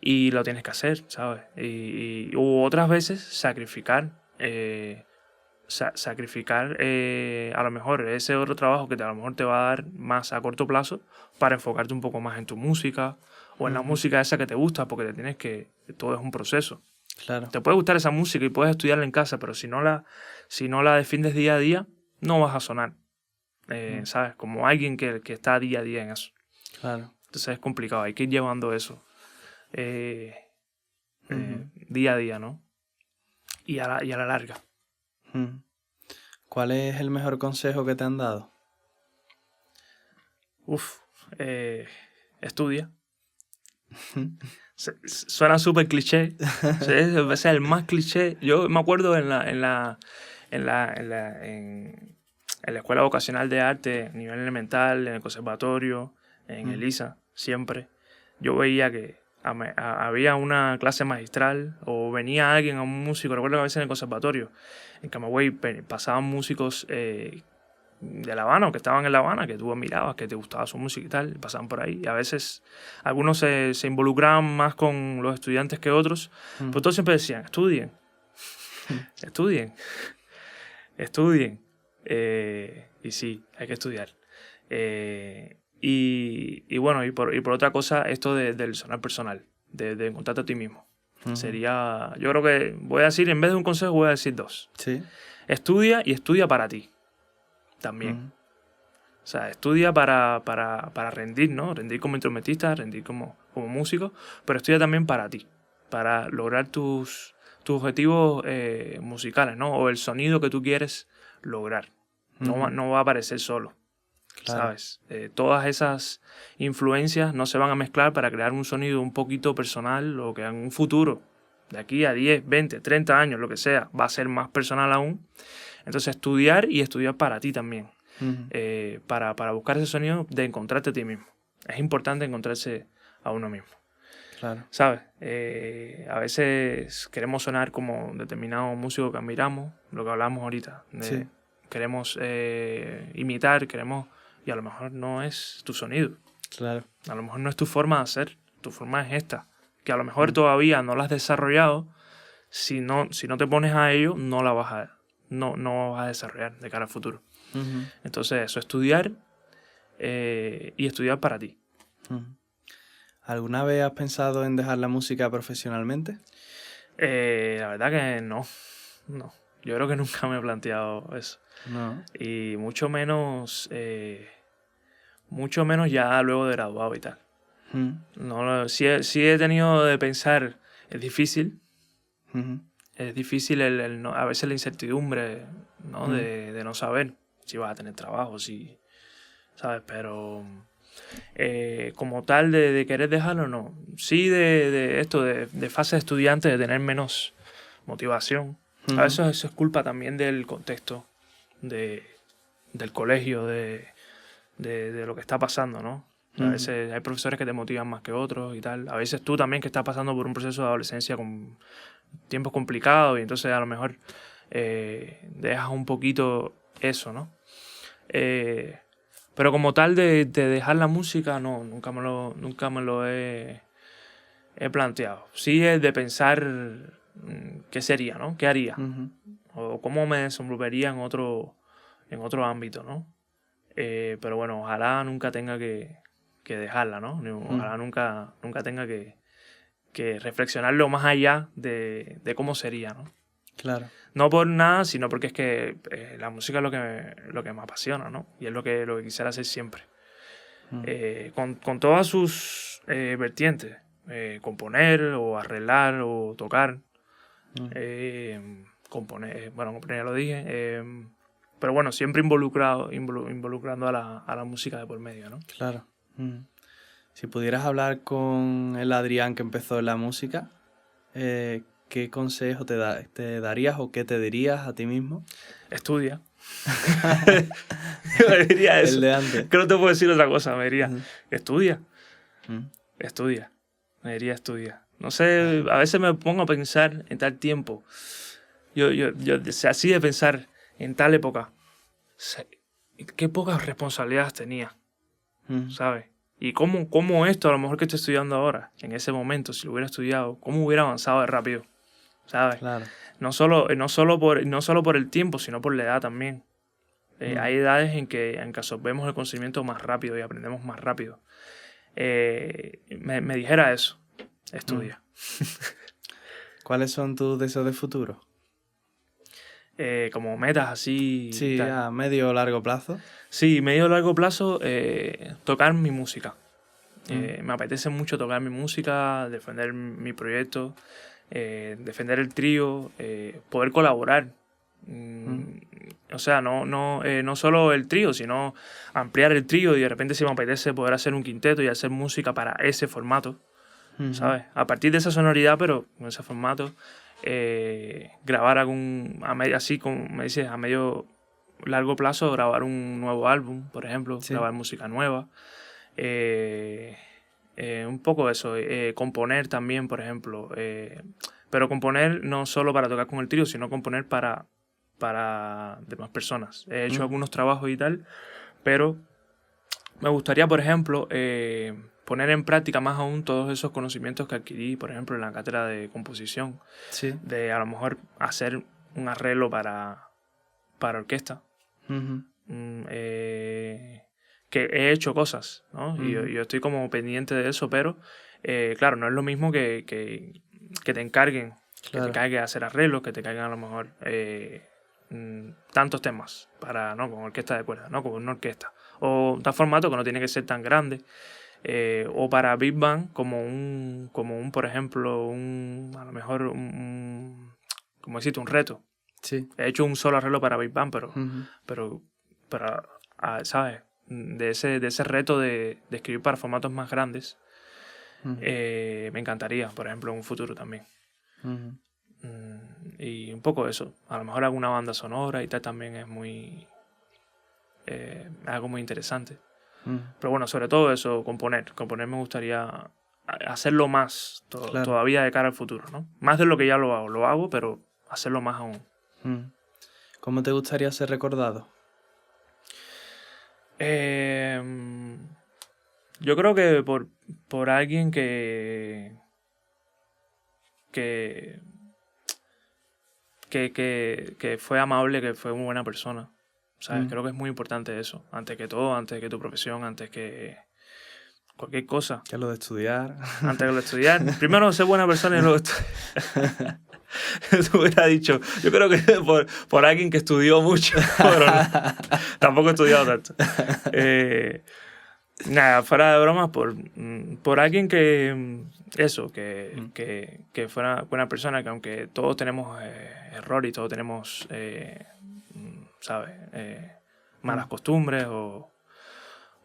Y lo tienes que hacer, ¿sabes? U otras veces sacrificar a lo mejor ese otro trabajo que a lo mejor te va a dar más a corto plazo para enfocarte un poco más en tu música o en la música esa que te gusta, porque todo es un proceso. Claro. Te puede gustar esa música y puedes estudiarla en casa, pero si no la defiendes día a día, no vas a sonar. ¿Sabes? Como alguien que está día a día en eso. Claro. Entonces es complicado, hay que ir llevando eso día a día, ¿no? Y a la larga. ¿Cuál es el mejor consejo que te han dado? Estudia. Suena súper cliché. Es el más cliché. Yo me acuerdo en la escuela vocacional de arte, a nivel elemental, en el conservatorio, en el ISA, siempre. Yo veía que había una clase magistral o venía alguien, a un músico. Recuerdo que a veces en el conservatorio, en Camagüey, pasaban músicos de La Habana o que estaban en La Habana, que tú admirabas, que te gustaba su música y tal, pasaban por ahí. Y a veces algunos se involucraban más con los estudiantes que otros, pero todos siempre decían, estudien. Y sí, hay que estudiar. Y bueno, y por otra cosa, esto del sonar personal, de encontrarte a ti mismo. Sería, yo creo que voy a decir, en vez de un consejo, voy a decir 2. Sí. Estudia y estudia para ti. También. O sea, estudia para rendir, ¿no? Rendir como instrumentista, rendir como músico, pero estudia también para ti, para lograr tus objetivos musicales, ¿no? O el sonido que tú quieres lograr. No va a aparecer solo. Claro. ¿sabes? Todas esas influencias no se van a mezclar para crear un sonido un poquito personal o que en un futuro, de aquí a 10, 20, 30 años, lo que sea, va a ser más personal aún. Entonces estudiar y estudiar para ti también, para buscar ese sonido de encontrarte a ti mismo. Es importante encontrarse a uno mismo. Claro. ¿Sabes? A veces queremos sonar como determinado músico que admiramos, lo que hablamos ahorita. Sí. Queremos imitar, y a lo mejor no es tu sonido. Claro. A lo mejor no es tu forma de hacer, tu forma es esta. Que a lo mejor todavía no la has desarrollado. Si no te pones a ello, no la vas no vas a desarrollar de cara al futuro. Entonces eso, estudiar y estudiar para ti. ¿Alguna vez has pensado en dejar la música profesionalmente? La verdad que no. Yo creo que nunca me he planteado eso. No. Y mucho menos ya luego de graduado y tal. No, sí he tenido de pensar, es difícil. Es difícil a veces la incertidumbre, ¿no? De no saber si vas a tener trabajo, ¿sabes? Pero como tal de querer dejarlo, no. Sí de esto, de fase de estudiante, de tener menos motivación. A veces eso es culpa también del contexto del colegio, de lo que está pasando, ¿no? A veces hay profesores que te motivan más que otros y tal. A veces tú también que estás pasando por un proceso de adolescencia con tiempos complicados y entonces a lo mejor dejas un poquito eso, ¿no? Pero como tal de dejar la música, no, nunca me lo he planteado. Sí es de pensar qué sería, ¿no? ¿Qué haría? O cómo me desenvolvería en otro ámbito, ¿no? Pero bueno, ojalá nunca tenga que dejarla, ¿no? Ojalá nunca tenga que reflexionarlo más allá de cómo sería, ¿no? Claro. No por nada, sino porque es que la música es lo que me apasiona, ¿no? Y es lo que quisiera hacer siempre. Con todas sus vertientes. Componer o arreglar o tocar. Componer ya lo dije. Pero bueno, siempre involucrando a la música de por medio, ¿no? Claro. Si pudieras hablar con el Adrián que empezó en la música, ¿qué consejo te darías o qué te dirías a ti mismo? Estudia. Me diría eso. El de antes. Que no te puedo decir otra cosa. Me diría, estudia. Estudia. Me diría, estudia. No sé, a veces me pongo a pensar en tal tiempo. Yo así de pensar en tal época. Qué pocas responsabilidades tenía. ¿Sabes? Y cómo esto, a lo mejor que estoy estudiando ahora, en ese momento, si lo hubiera estudiado, cómo hubiera avanzado de rápido. ¿Sabes? Claro. No solo por el tiempo, sino por la edad también. Hay edades en que absorbemos el conocimiento más rápido y aprendemos más rápido. Me dijera eso. Estudia. ¿Cuáles son tus deseos de futuro? Como metas así. Sí, a medio o largo plazo. Sí, medio o largo plazo, tocar mi música. Me apetece mucho tocar mi música, defender mi proyecto, defender el trío, poder colaborar. O sea, no solo el trío, sino ampliar el trío y de repente si me apetece poder hacer un quinteto y hacer música para ese formato, ¿sabes? A partir de esa sonoridad, pero con ese formato, grabar así como me dices, a medio largo plazo, grabar un nuevo álbum, por ejemplo, grabar música nueva. Un poco eso, componer también, por ejemplo, pero componer no solo para tocar con el trío, sino componer para demás personas. He hecho algunos trabajos y tal, pero me gustaría, por ejemplo, poner en práctica más aún todos esos conocimientos que adquirí, por ejemplo, en la cátedra de composición, de a lo mejor hacer un arreglo para orquesta. Que he hecho cosas, ¿no? Y yo estoy como pendiente de eso, pero claro, no es lo mismo que te encarguen, que te caigan a hacer arreglos, que te caigan a lo mejor tantos temas ¿no? Con orquesta de cuerdas, ¿no? Como una orquesta. O tal formato que no tiene que ser tan grande. O para Big Band, como un por ejemplo, a lo mejor como decirte, un reto. Sí. He hecho un solo arreglo para Big Band, pero ¿sabes? de ese reto de escribir para formatos más grandes, me encantaría, por ejemplo, en un futuro también. Y un poco eso. A lo mejor alguna banda sonora y tal también es algo muy interesante. Pero bueno, sobre todo eso, componer. Componer me gustaría hacerlo más todavía de cara al futuro, ¿no? Más de lo que ya lo hago, pero hacerlo más aún. ¿Cómo te gustaría ser recordado? Yo creo que por alguien que fue amable, que fue muy buena persona. ¿Sabes? Creo que es muy importante eso. Antes que todo, antes que tu profesión, antes que cualquier cosa. Que lo de estudiar. Antes que lo de estudiar. Primero ser buena persona y luego estudiar. Tú hubiera dicho, yo creo que por alguien que estudió mucho, pero no, tampoco he estudiado tanto. Nada, fuera de bromas, por alguien que fuera buena persona, que aunque todos tenemos errores y todos tenemos, ¿sabes? Malas costumbres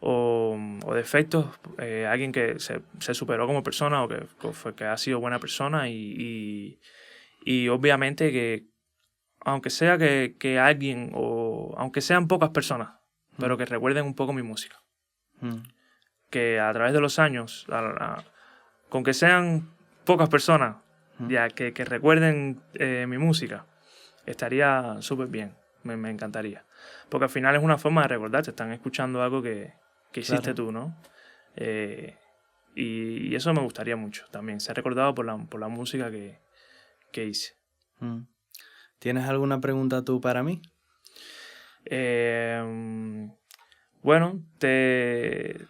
o defectos, alguien que se superó como persona o que ha sido buena persona y obviamente que aunque sea que alguien o aunque sean pocas personas, pero que recuerden un poco mi música. Que a través de los años, con que sean pocas personas ya que recuerden mi música, estaría súper bien, me encantaría. Porque al final es una forma de recordar, te están escuchando algo que hiciste tú, ¿no? Y eso me gustaría mucho también, ser recordado por la música que hice. ¿Tienes alguna pregunta tú para mí? Bueno, te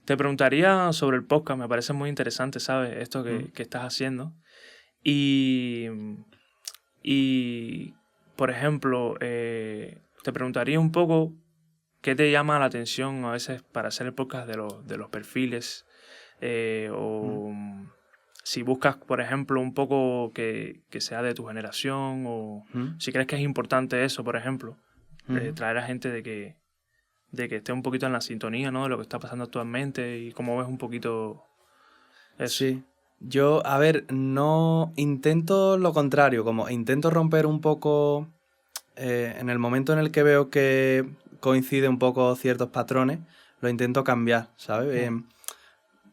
preguntaría sobre el podcast. Me parece muy interesante, ¿sabes? Esto que estás haciendo. Y por ejemplo, te preguntaría un poco qué te llama la atención a veces para hacer el podcast de los perfiles. Si buscas, por ejemplo, un poco que sea de tu generación o si crees que es importante eso, por ejemplo, traer a gente de que esté un poquito en la sintonía, ¿no? De lo que está pasando actualmente y cómo ves un poquito eso. Sí. Yo, a ver, no intento lo contrario, como intento romper un poco en el momento en el que veo que coincide un poco ciertos patrones, lo intento cambiar, ¿sabes?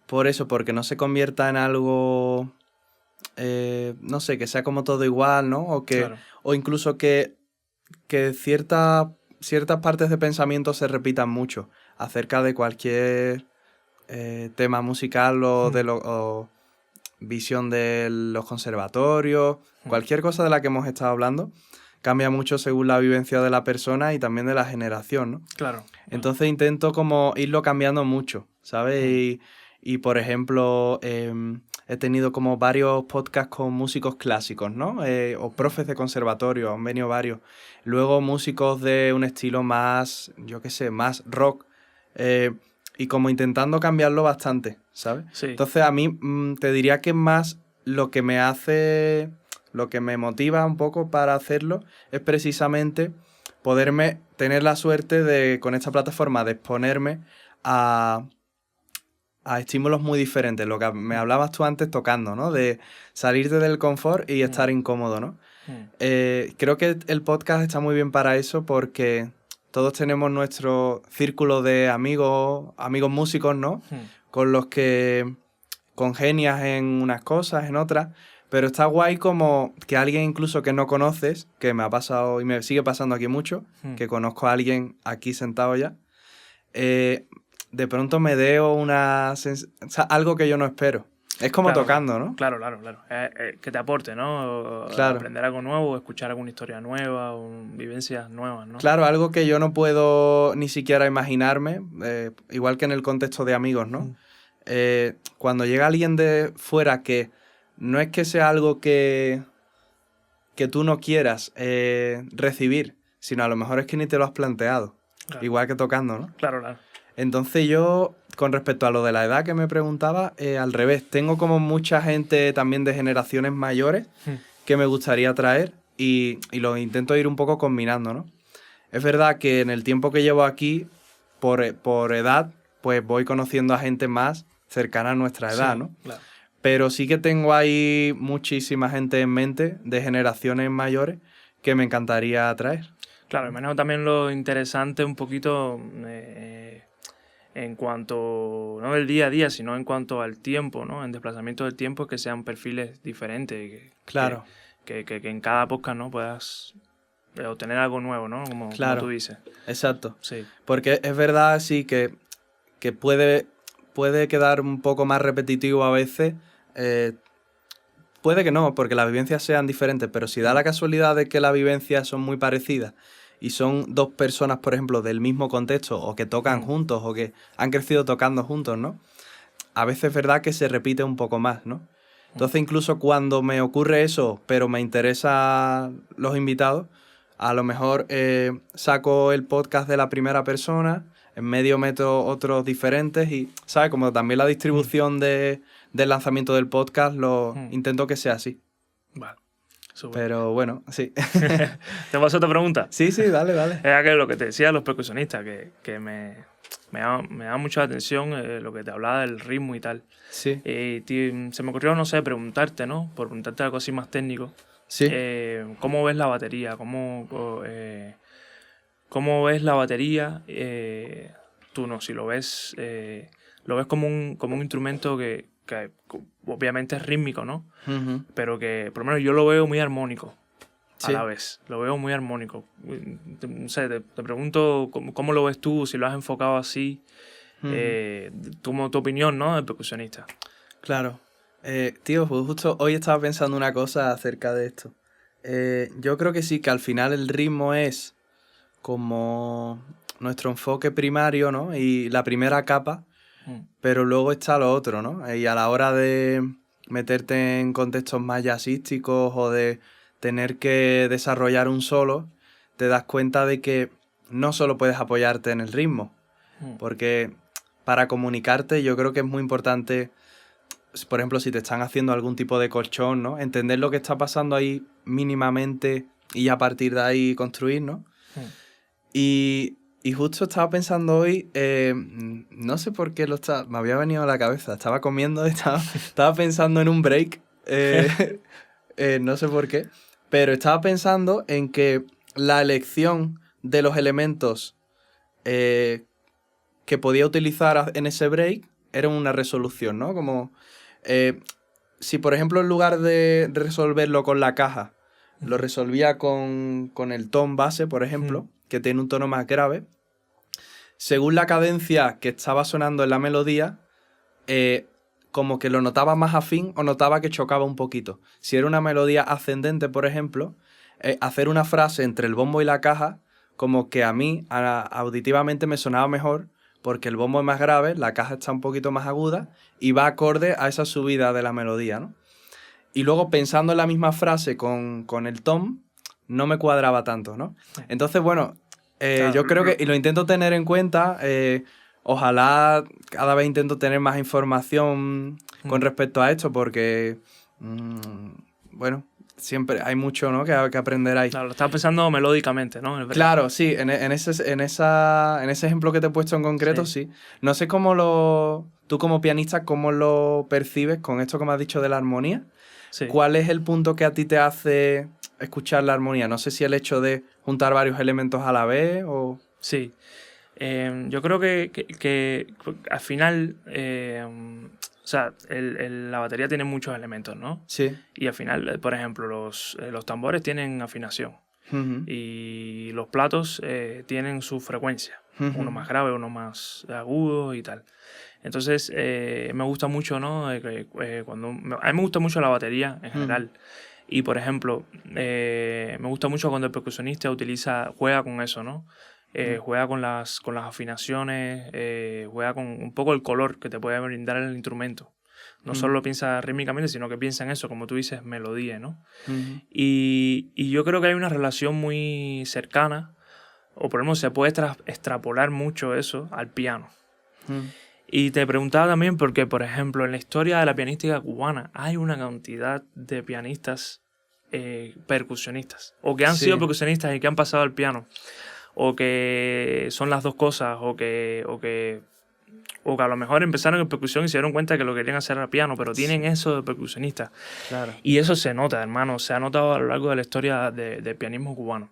Por eso, porque no se convierta en algo, no sé, que sea como todo igual, ¿no? O incluso que ciertas partes de pensamiento se repitan mucho acerca de cualquier tema musical o visión de los conservatorios, cualquier cosa de la que hemos estado hablando, cambia mucho según la vivencia de la persona y también de la generación, ¿no? Claro. Entonces intento como irlo cambiando mucho, ¿sabes? Y por ejemplo, he tenido como varios podcasts con músicos clásicos, ¿no? O profes de conservatorio, han venido varios. Luego músicos de un estilo más, yo qué sé, más rock. Y como intentando cambiarlo bastante, ¿sabes? Sí. Entonces a mí te diría que más lo que me hace, lo que me motiva un poco para hacerlo es precisamente poderme tener la suerte de, con esta plataforma, de exponerme a estímulos muy diferentes, lo que me hablabas tú antes tocando, ¿no? De salirte del confort y estar incómodo, ¿no? Creo que el podcast está muy bien para eso porque todos tenemos nuestro círculo de amigos músicos, ¿no? Con los que congenias en unas cosas, en otras, pero está guay como que alguien incluso que no conoces, que me ha pasado y me sigue pasando aquí mucho, que conozco a alguien aquí sentado ya, de pronto me dé algo que yo no espero. Es como tocando, ¿no? Claro. Que te aporte, ¿no? Claro. Aprender algo nuevo, escuchar alguna historia nueva, vivencias nuevas, ¿no? Claro, algo que yo no puedo ni siquiera imaginarme, igual que en el contexto de amigos, ¿no? Cuando llega alguien de fuera que no es que sea algo que tú no quieras recibir, sino a lo mejor es que ni te lo has planteado. Claro. Igual que tocando, ¿no? Claro. Entonces yo, con respecto a lo de la edad que me preguntaba, al revés, tengo como mucha gente también de generaciones mayores que me gustaría traer y lo intento ir un poco combinando, ¿no? Es verdad que en el tiempo que llevo aquí por edad, pues voy conociendo a gente más cercana a nuestra edad, ¿no? Claro. Pero sí que tengo ahí muchísima gente en mente de generaciones mayores que me encantaría atraer. Claro, al menos también lo interesante un poquito en cuanto, no del día a día, sino en cuanto al tiempo, ¿no? En desplazamiento del tiempo, que sean perfiles diferentes. Claro. Que en cada podcast, ¿no? Puedas obtener algo nuevo, ¿no? Como tú dices. Exacto. Sí. Porque es verdad, sí, que puede quedar un poco más repetitivo a veces. Puede que no, porque las vivencias sean diferentes, pero si da la casualidad de que las vivencias son muy parecidas y son dos personas, por ejemplo, del mismo contexto, o que tocan juntos, o que han crecido tocando juntos, ¿no? A veces es verdad que se repite un poco más, ¿no? Entonces, incluso cuando me ocurre eso, pero me interesan los invitados, a lo mejor saco el podcast de la primera persona, en medio meto otros diferentes y, ¿sabes? Como también la distribución del lanzamiento del podcast, intento que sea así. Vale. Súper. Pero bueno, sí. ¿Te paso otra pregunta? Sí, dale. Es que lo que te decía los percusionistas, que me da mucha atención lo que te hablaba del ritmo y tal. Sí. Se me ocurrió, no sé, preguntarte, ¿no? Por preguntarte algo así más técnico. Sí. ¿Cómo ves la batería? ¿Cómo ves la batería? Tú no, si lo ves como un instrumento que obviamente es rítmico, ¿no? Uh-huh. Pero que por lo menos yo lo veo muy armónico Sí. a la vez. Lo veo muy armónico. No sé, te pregunto cómo lo ves tú, si lo has enfocado así, tu opinión, ¿no? De percusionista. Claro. Tío, pues justo hoy estaba pensando una cosa acerca de esto. Yo creo que sí, que al final el ritmo es como nuestro enfoque primario, ¿no? Y la primera capa, pero luego está lo otro, ¿no? Y a la hora de meterte en contextos más jazzísticos o de tener que desarrollar un solo, te das cuenta de que no solo puedes apoyarte en el ritmo, porque para comunicarte yo creo que es muy importante, por ejemplo, si te están haciendo algún tipo de colchón, ¿no? Entender lo que está pasando ahí mínimamente y a partir de ahí construir, ¿no? Y justo estaba pensando hoy, no sé por qué me había venido a la cabeza, estaba comiendo, estaba pensando en un break, no sé por qué, pero estaba pensando en que la elección de los elementos que podía utilizar en ese break era una resolución, ¿no? Como si, por ejemplo, en lugar de resolverlo con la caja, lo resolvía con el tom base, por ejemplo, que tiene un tono más grave, según la cadencia que estaba sonando en la melodía, como que lo notaba más afín o notaba que chocaba un poquito. Si era una melodía ascendente, por ejemplo, hacer una frase entre el bombo y la caja, como que a mí auditivamente me sonaba mejor, porque el bombo es más grave, la caja está un poquito más aguda y va acorde a esa subida de la melodía, ¿no? Y luego pensando en la misma frase con el tom, no me cuadraba tanto, ¿no? Entonces, bueno, claro, yo creo que, y lo intento tener en cuenta, ojalá cada vez intento tener más información con respecto a esto, porque, bueno, siempre hay mucho, ¿no? que aprender ahí. Claro, lo estás pensando melódicamente, ¿no? Claro, sí, en ese ejemplo que te he puesto en concreto, sí. No sé tú como pianista, cómo lo percibes con esto que me has dicho de la armonía. Sí. ¿Cuál es el punto que a ti te hace escuchar la armonía? No sé si el hecho de juntar varios elementos a la vez o... Sí. Yo creo que al final, o sea, la batería tiene muchos elementos, ¿no? Sí. Y al final, por ejemplo, los tambores tienen afinación. Uh-huh. Y los platos tienen su frecuencia. Uh-huh. Uno más grave, uno más agudo y tal. Entonces, me gusta mucho, ¿no? A mí me gusta mucho la batería en general. Y, por ejemplo, me gusta mucho cuando el percusionista juega con eso, ¿no? Juega con las afinaciones, juega con un poco el color que te puede brindar el instrumento. No solo lo piensa rítmicamente, sino que piensa en eso, como tú dices, melodía, ¿no? Uh-huh. Y yo creo que hay una relación muy cercana, o por lo menos se puede extrapolar mucho eso al piano. Uh-huh. Y te preguntaba también porque, por ejemplo, en la historia de la pianística cubana hay una cantidad de pianistas percusionistas, o que han sido percusionistas y que han pasado al piano. o que son las dos cosas, o que a lo mejor empezaron en percusión y se dieron cuenta que lo que querían hacer era piano, pero tienen eso de percusionista. Claro. Y eso se nota, hermano, se ha notado a lo largo de la historia del pianismo cubano.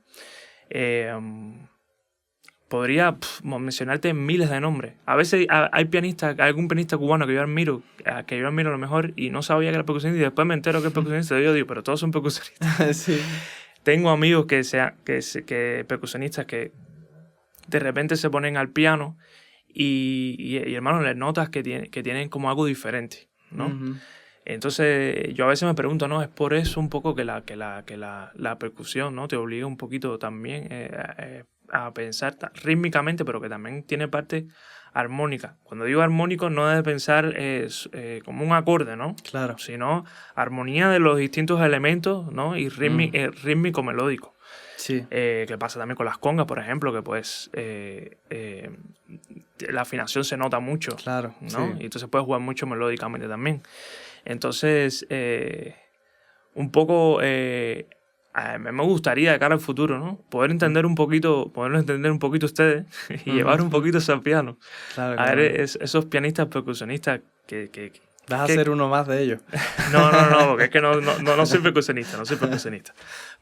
Podría mencionarte miles de nombres. A veces hay algún pianista cubano que yo admiro a lo mejor y no sabía que era percusionista y después me entero que es percusionista y yo digo, pero todos son percusionistas. Sí. Tengo amigos que percusionistas que de repente se ponen al piano y hermano, les notas que tienen como algo diferente, ¿no? Uh-huh. Entonces yo a veces me pregunto, ¿no? Es por eso un poco que la percusión, ¿no? Te obliga un poquito también a pensar rítmicamente, pero que también tiene parte armónica. Cuando digo armónico no debes pensar como un acorde, ¿no? Claro. Sino armonía de los distintos elementos, ¿no? Y rítmico melódico. Sí. Que pasa también con las congas, por ejemplo, que pues la afinación se nota mucho. Claro, ¿no? Sí. Y entonces puedes jugar mucho melódicamente también. Entonces, un poco me gustaría de cara al futuro, ¿no? Poderlo entender un poquito ustedes y llevar un poquito ese piano. Claro, a ver, esos pianistas percusionistas que vas a ser uno más de ellos. No, porque es que no soy percusionista,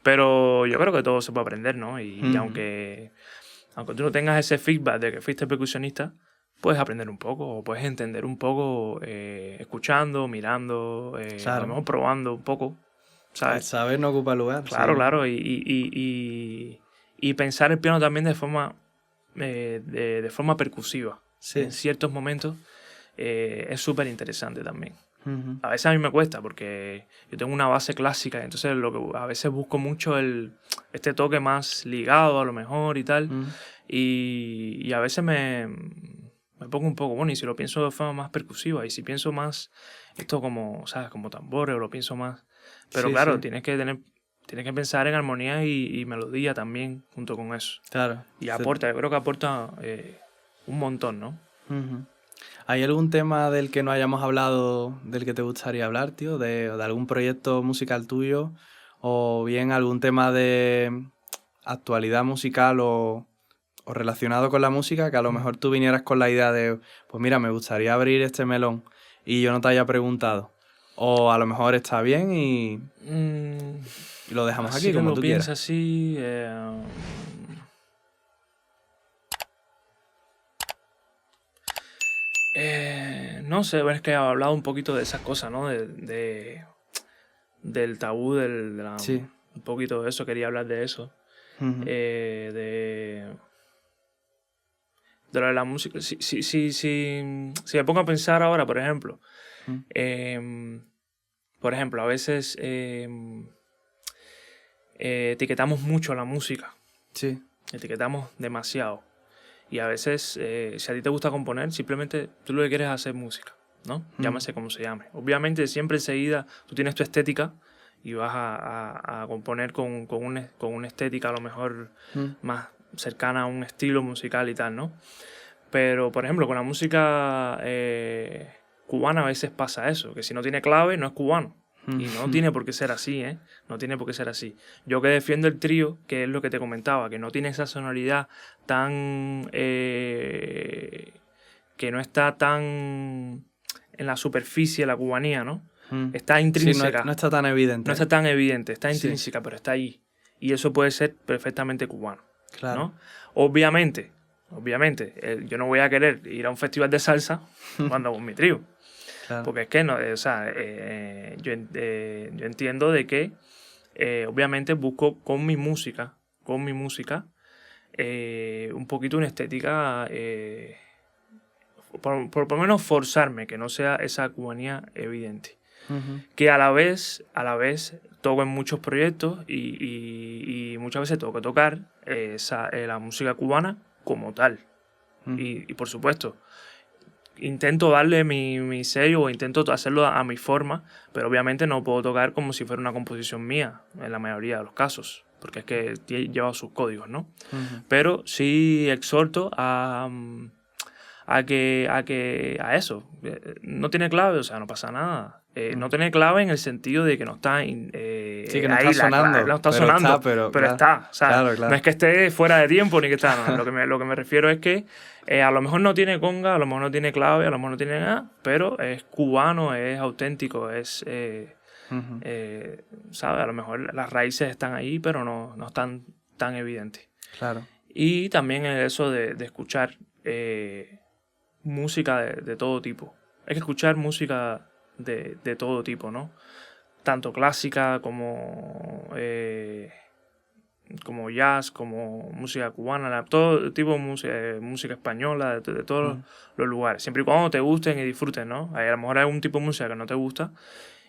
Pero yo creo que todo se puede aprender, ¿no? Y aunque tú no tengas ese feedback de que fuiste percusionista, puedes aprender un poco, o puedes entender un poco escuchando, mirando, a lo mejor probando un poco, ¿sabes? El saber no ocupa lugar. Claro, y pensar el piano también de forma percusiva. Sí. En ciertos momentos es súper interesante también. Uh-huh. A veces a mí me cuesta porque yo tengo una base clásica, entonces lo que a veces busco mucho este toque más ligado a lo mejor y tal, y a veces me pongo un poco, bueno, y si lo pienso de forma más percusiva, y si pienso más esto como, ¿sabes? Como tambores, o lo pienso más, pero claro, tienes que pensar en armonía y melodía también junto con eso. Claro. Y yo creo que aporta un montón, ¿no? Uh-huh. ¿Hay algún tema del que no hayamos hablado, del que te gustaría hablar, tío? ¿De algún proyecto musical tuyo? ¿O bien algún tema de actualidad musical o relacionado con la música, que a lo mejor tú vinieras con la idea de, pues mira, me gustaría abrir este melón y yo no te haya preguntado? O a lo mejor está bien y lo dejamos aquí como tú quieras. Así, no sé, es que he hablado un poquito de esas cosas, ¿no? Del tabú, un poquito de eso, quería hablar de eso. Uh-huh. De lo de la música. Si me pongo a pensar ahora, por ejemplo, a veces etiquetamos mucho la música. Sí. Etiquetamos demasiado. Y a veces, si a ti te gusta componer, simplemente tú lo que quieres es hacer música, ¿no? Llámese como se llame. Obviamente, siempre enseguida tú tienes tu estética y vas a componer con una estética a lo mejor más cercana a un estilo musical y tal, ¿no? Pero, por ejemplo, con la música cubana a veces pasa eso, que si no tiene clave no es cubano. Y no tiene por qué ser así, ¿eh? No tiene por qué ser así. Yo que defiendo el trío, que es lo que te comentaba, que no tiene esa sonoridad tan... que no está tan en la superficie de la cubanía, ¿no? Está intrínseca. Sí, no está tan evidente. No está tan evidente, está intrínseca, pero está ahí. Y eso puede ser perfectamente cubano. Claro. ¿no? Obviamente, yo no voy a querer ir a un festival de salsa cuando hago mi trío. Claro. Porque es que no, yo entiendo de que obviamente busco con mi música un poquito una estética, por lo menos forzarme que no sea esa cubanía evidente. Uh-huh. Que a la vez toco en muchos proyectos y muchas veces tengo que tocar la música cubana como tal. Uh-huh. Y por supuesto, intento darle mi sello o intento hacerlo a mi forma, pero obviamente no puedo tocar como si fuera una composición mía en la mayoría de los casos, porque es que lleva sus códigos, ¿no? Uh-huh. Pero sí exhorto a eso. No tiene clave, o sea, no pasa nada. No tiene clave en el sentido de que no está sí, que no ahí, está sonando. no está sonando, está, pero claro, está. O sea, claro. no es que esté fuera de tiempo ni que está. No. Lo que me refiero es que a lo mejor no tiene conga, a lo mejor no tiene clave, a lo mejor no tiene nada, pero es cubano, es auténtico, es... ¿sabes? A lo mejor las raíces están ahí, pero no están tan evidentes. Claro. Y también eso de escuchar música de todo tipo. Hay que escuchar música de todo tipo, ¿no? Tanto clásica como jazz, como música cubana, todo tipo de música española, de todos los lugares. Siempre y cuando te gusten y disfruten, ¿no? A lo mejor hay algún tipo de música que no te gusta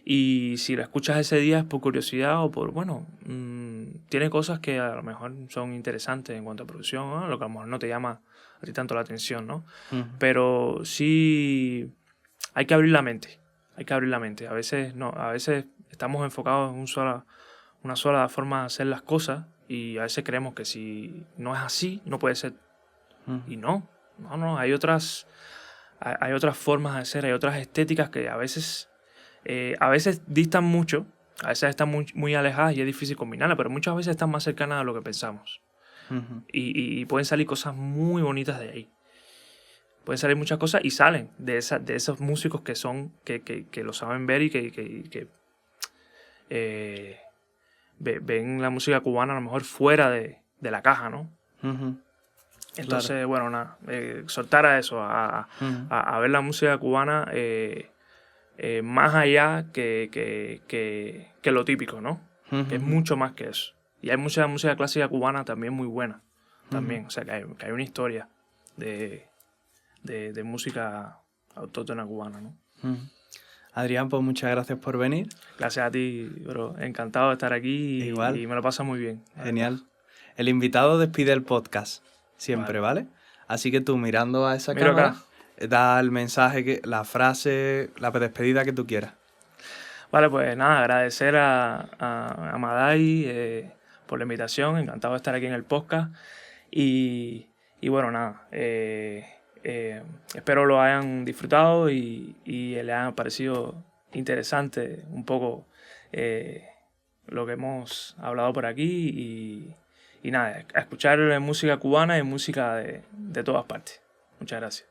y si la escuchas ese día es por curiosidad o por, tiene cosas que a lo mejor son interesantes en cuanto a producción, ¿no? Lo que a lo mejor no te llama a ti tanto la atención, ¿no? Pero sí hay que abrir la mente. Hay que abrir la mente. A veces no, a veces estamos enfocados en una sola forma de hacer las cosas y a veces creemos que si no es así, no puede ser. Y no, hay otras formas de hacer, hay otras estéticas que a veces distan mucho, a veces están muy alejadas y es difícil combinarlas, pero muchas veces están más cercanas a lo que pensamos. Y pueden salir cosas muy bonitas de ahí. Pueden salir muchas cosas y salen de esos músicos que lo saben ver y que ven la música cubana a lo mejor fuera de la caja, ¿no? Entonces, claro. Bueno, nada, soltar a eso, a ver la música cubana más allá que lo típico, ¿no? Que es mucho más que eso. Y hay mucha música clásica cubana también muy buena, también, o sea, que hay una historia de música autóctona cubana, ¿no? Adrián, pues muchas gracias por venir. Gracias a ti, bro. Encantado de estar aquí y me lo paso muy bien. Genial. El invitado despide el podcast siempre, ¿vale? Así que tú, mirando a esa cámara, da el mensaje, la frase, la despedida que tú quieras. Vale, pues nada, agradecer a Madai por la invitación. Encantado de estar aquí en el podcast. Y bueno, nada, espero lo hayan disfrutado y les haya parecido interesante un poco lo que hemos hablado por aquí y nada, a escuchar música cubana y música de todas partes. Muchas gracias.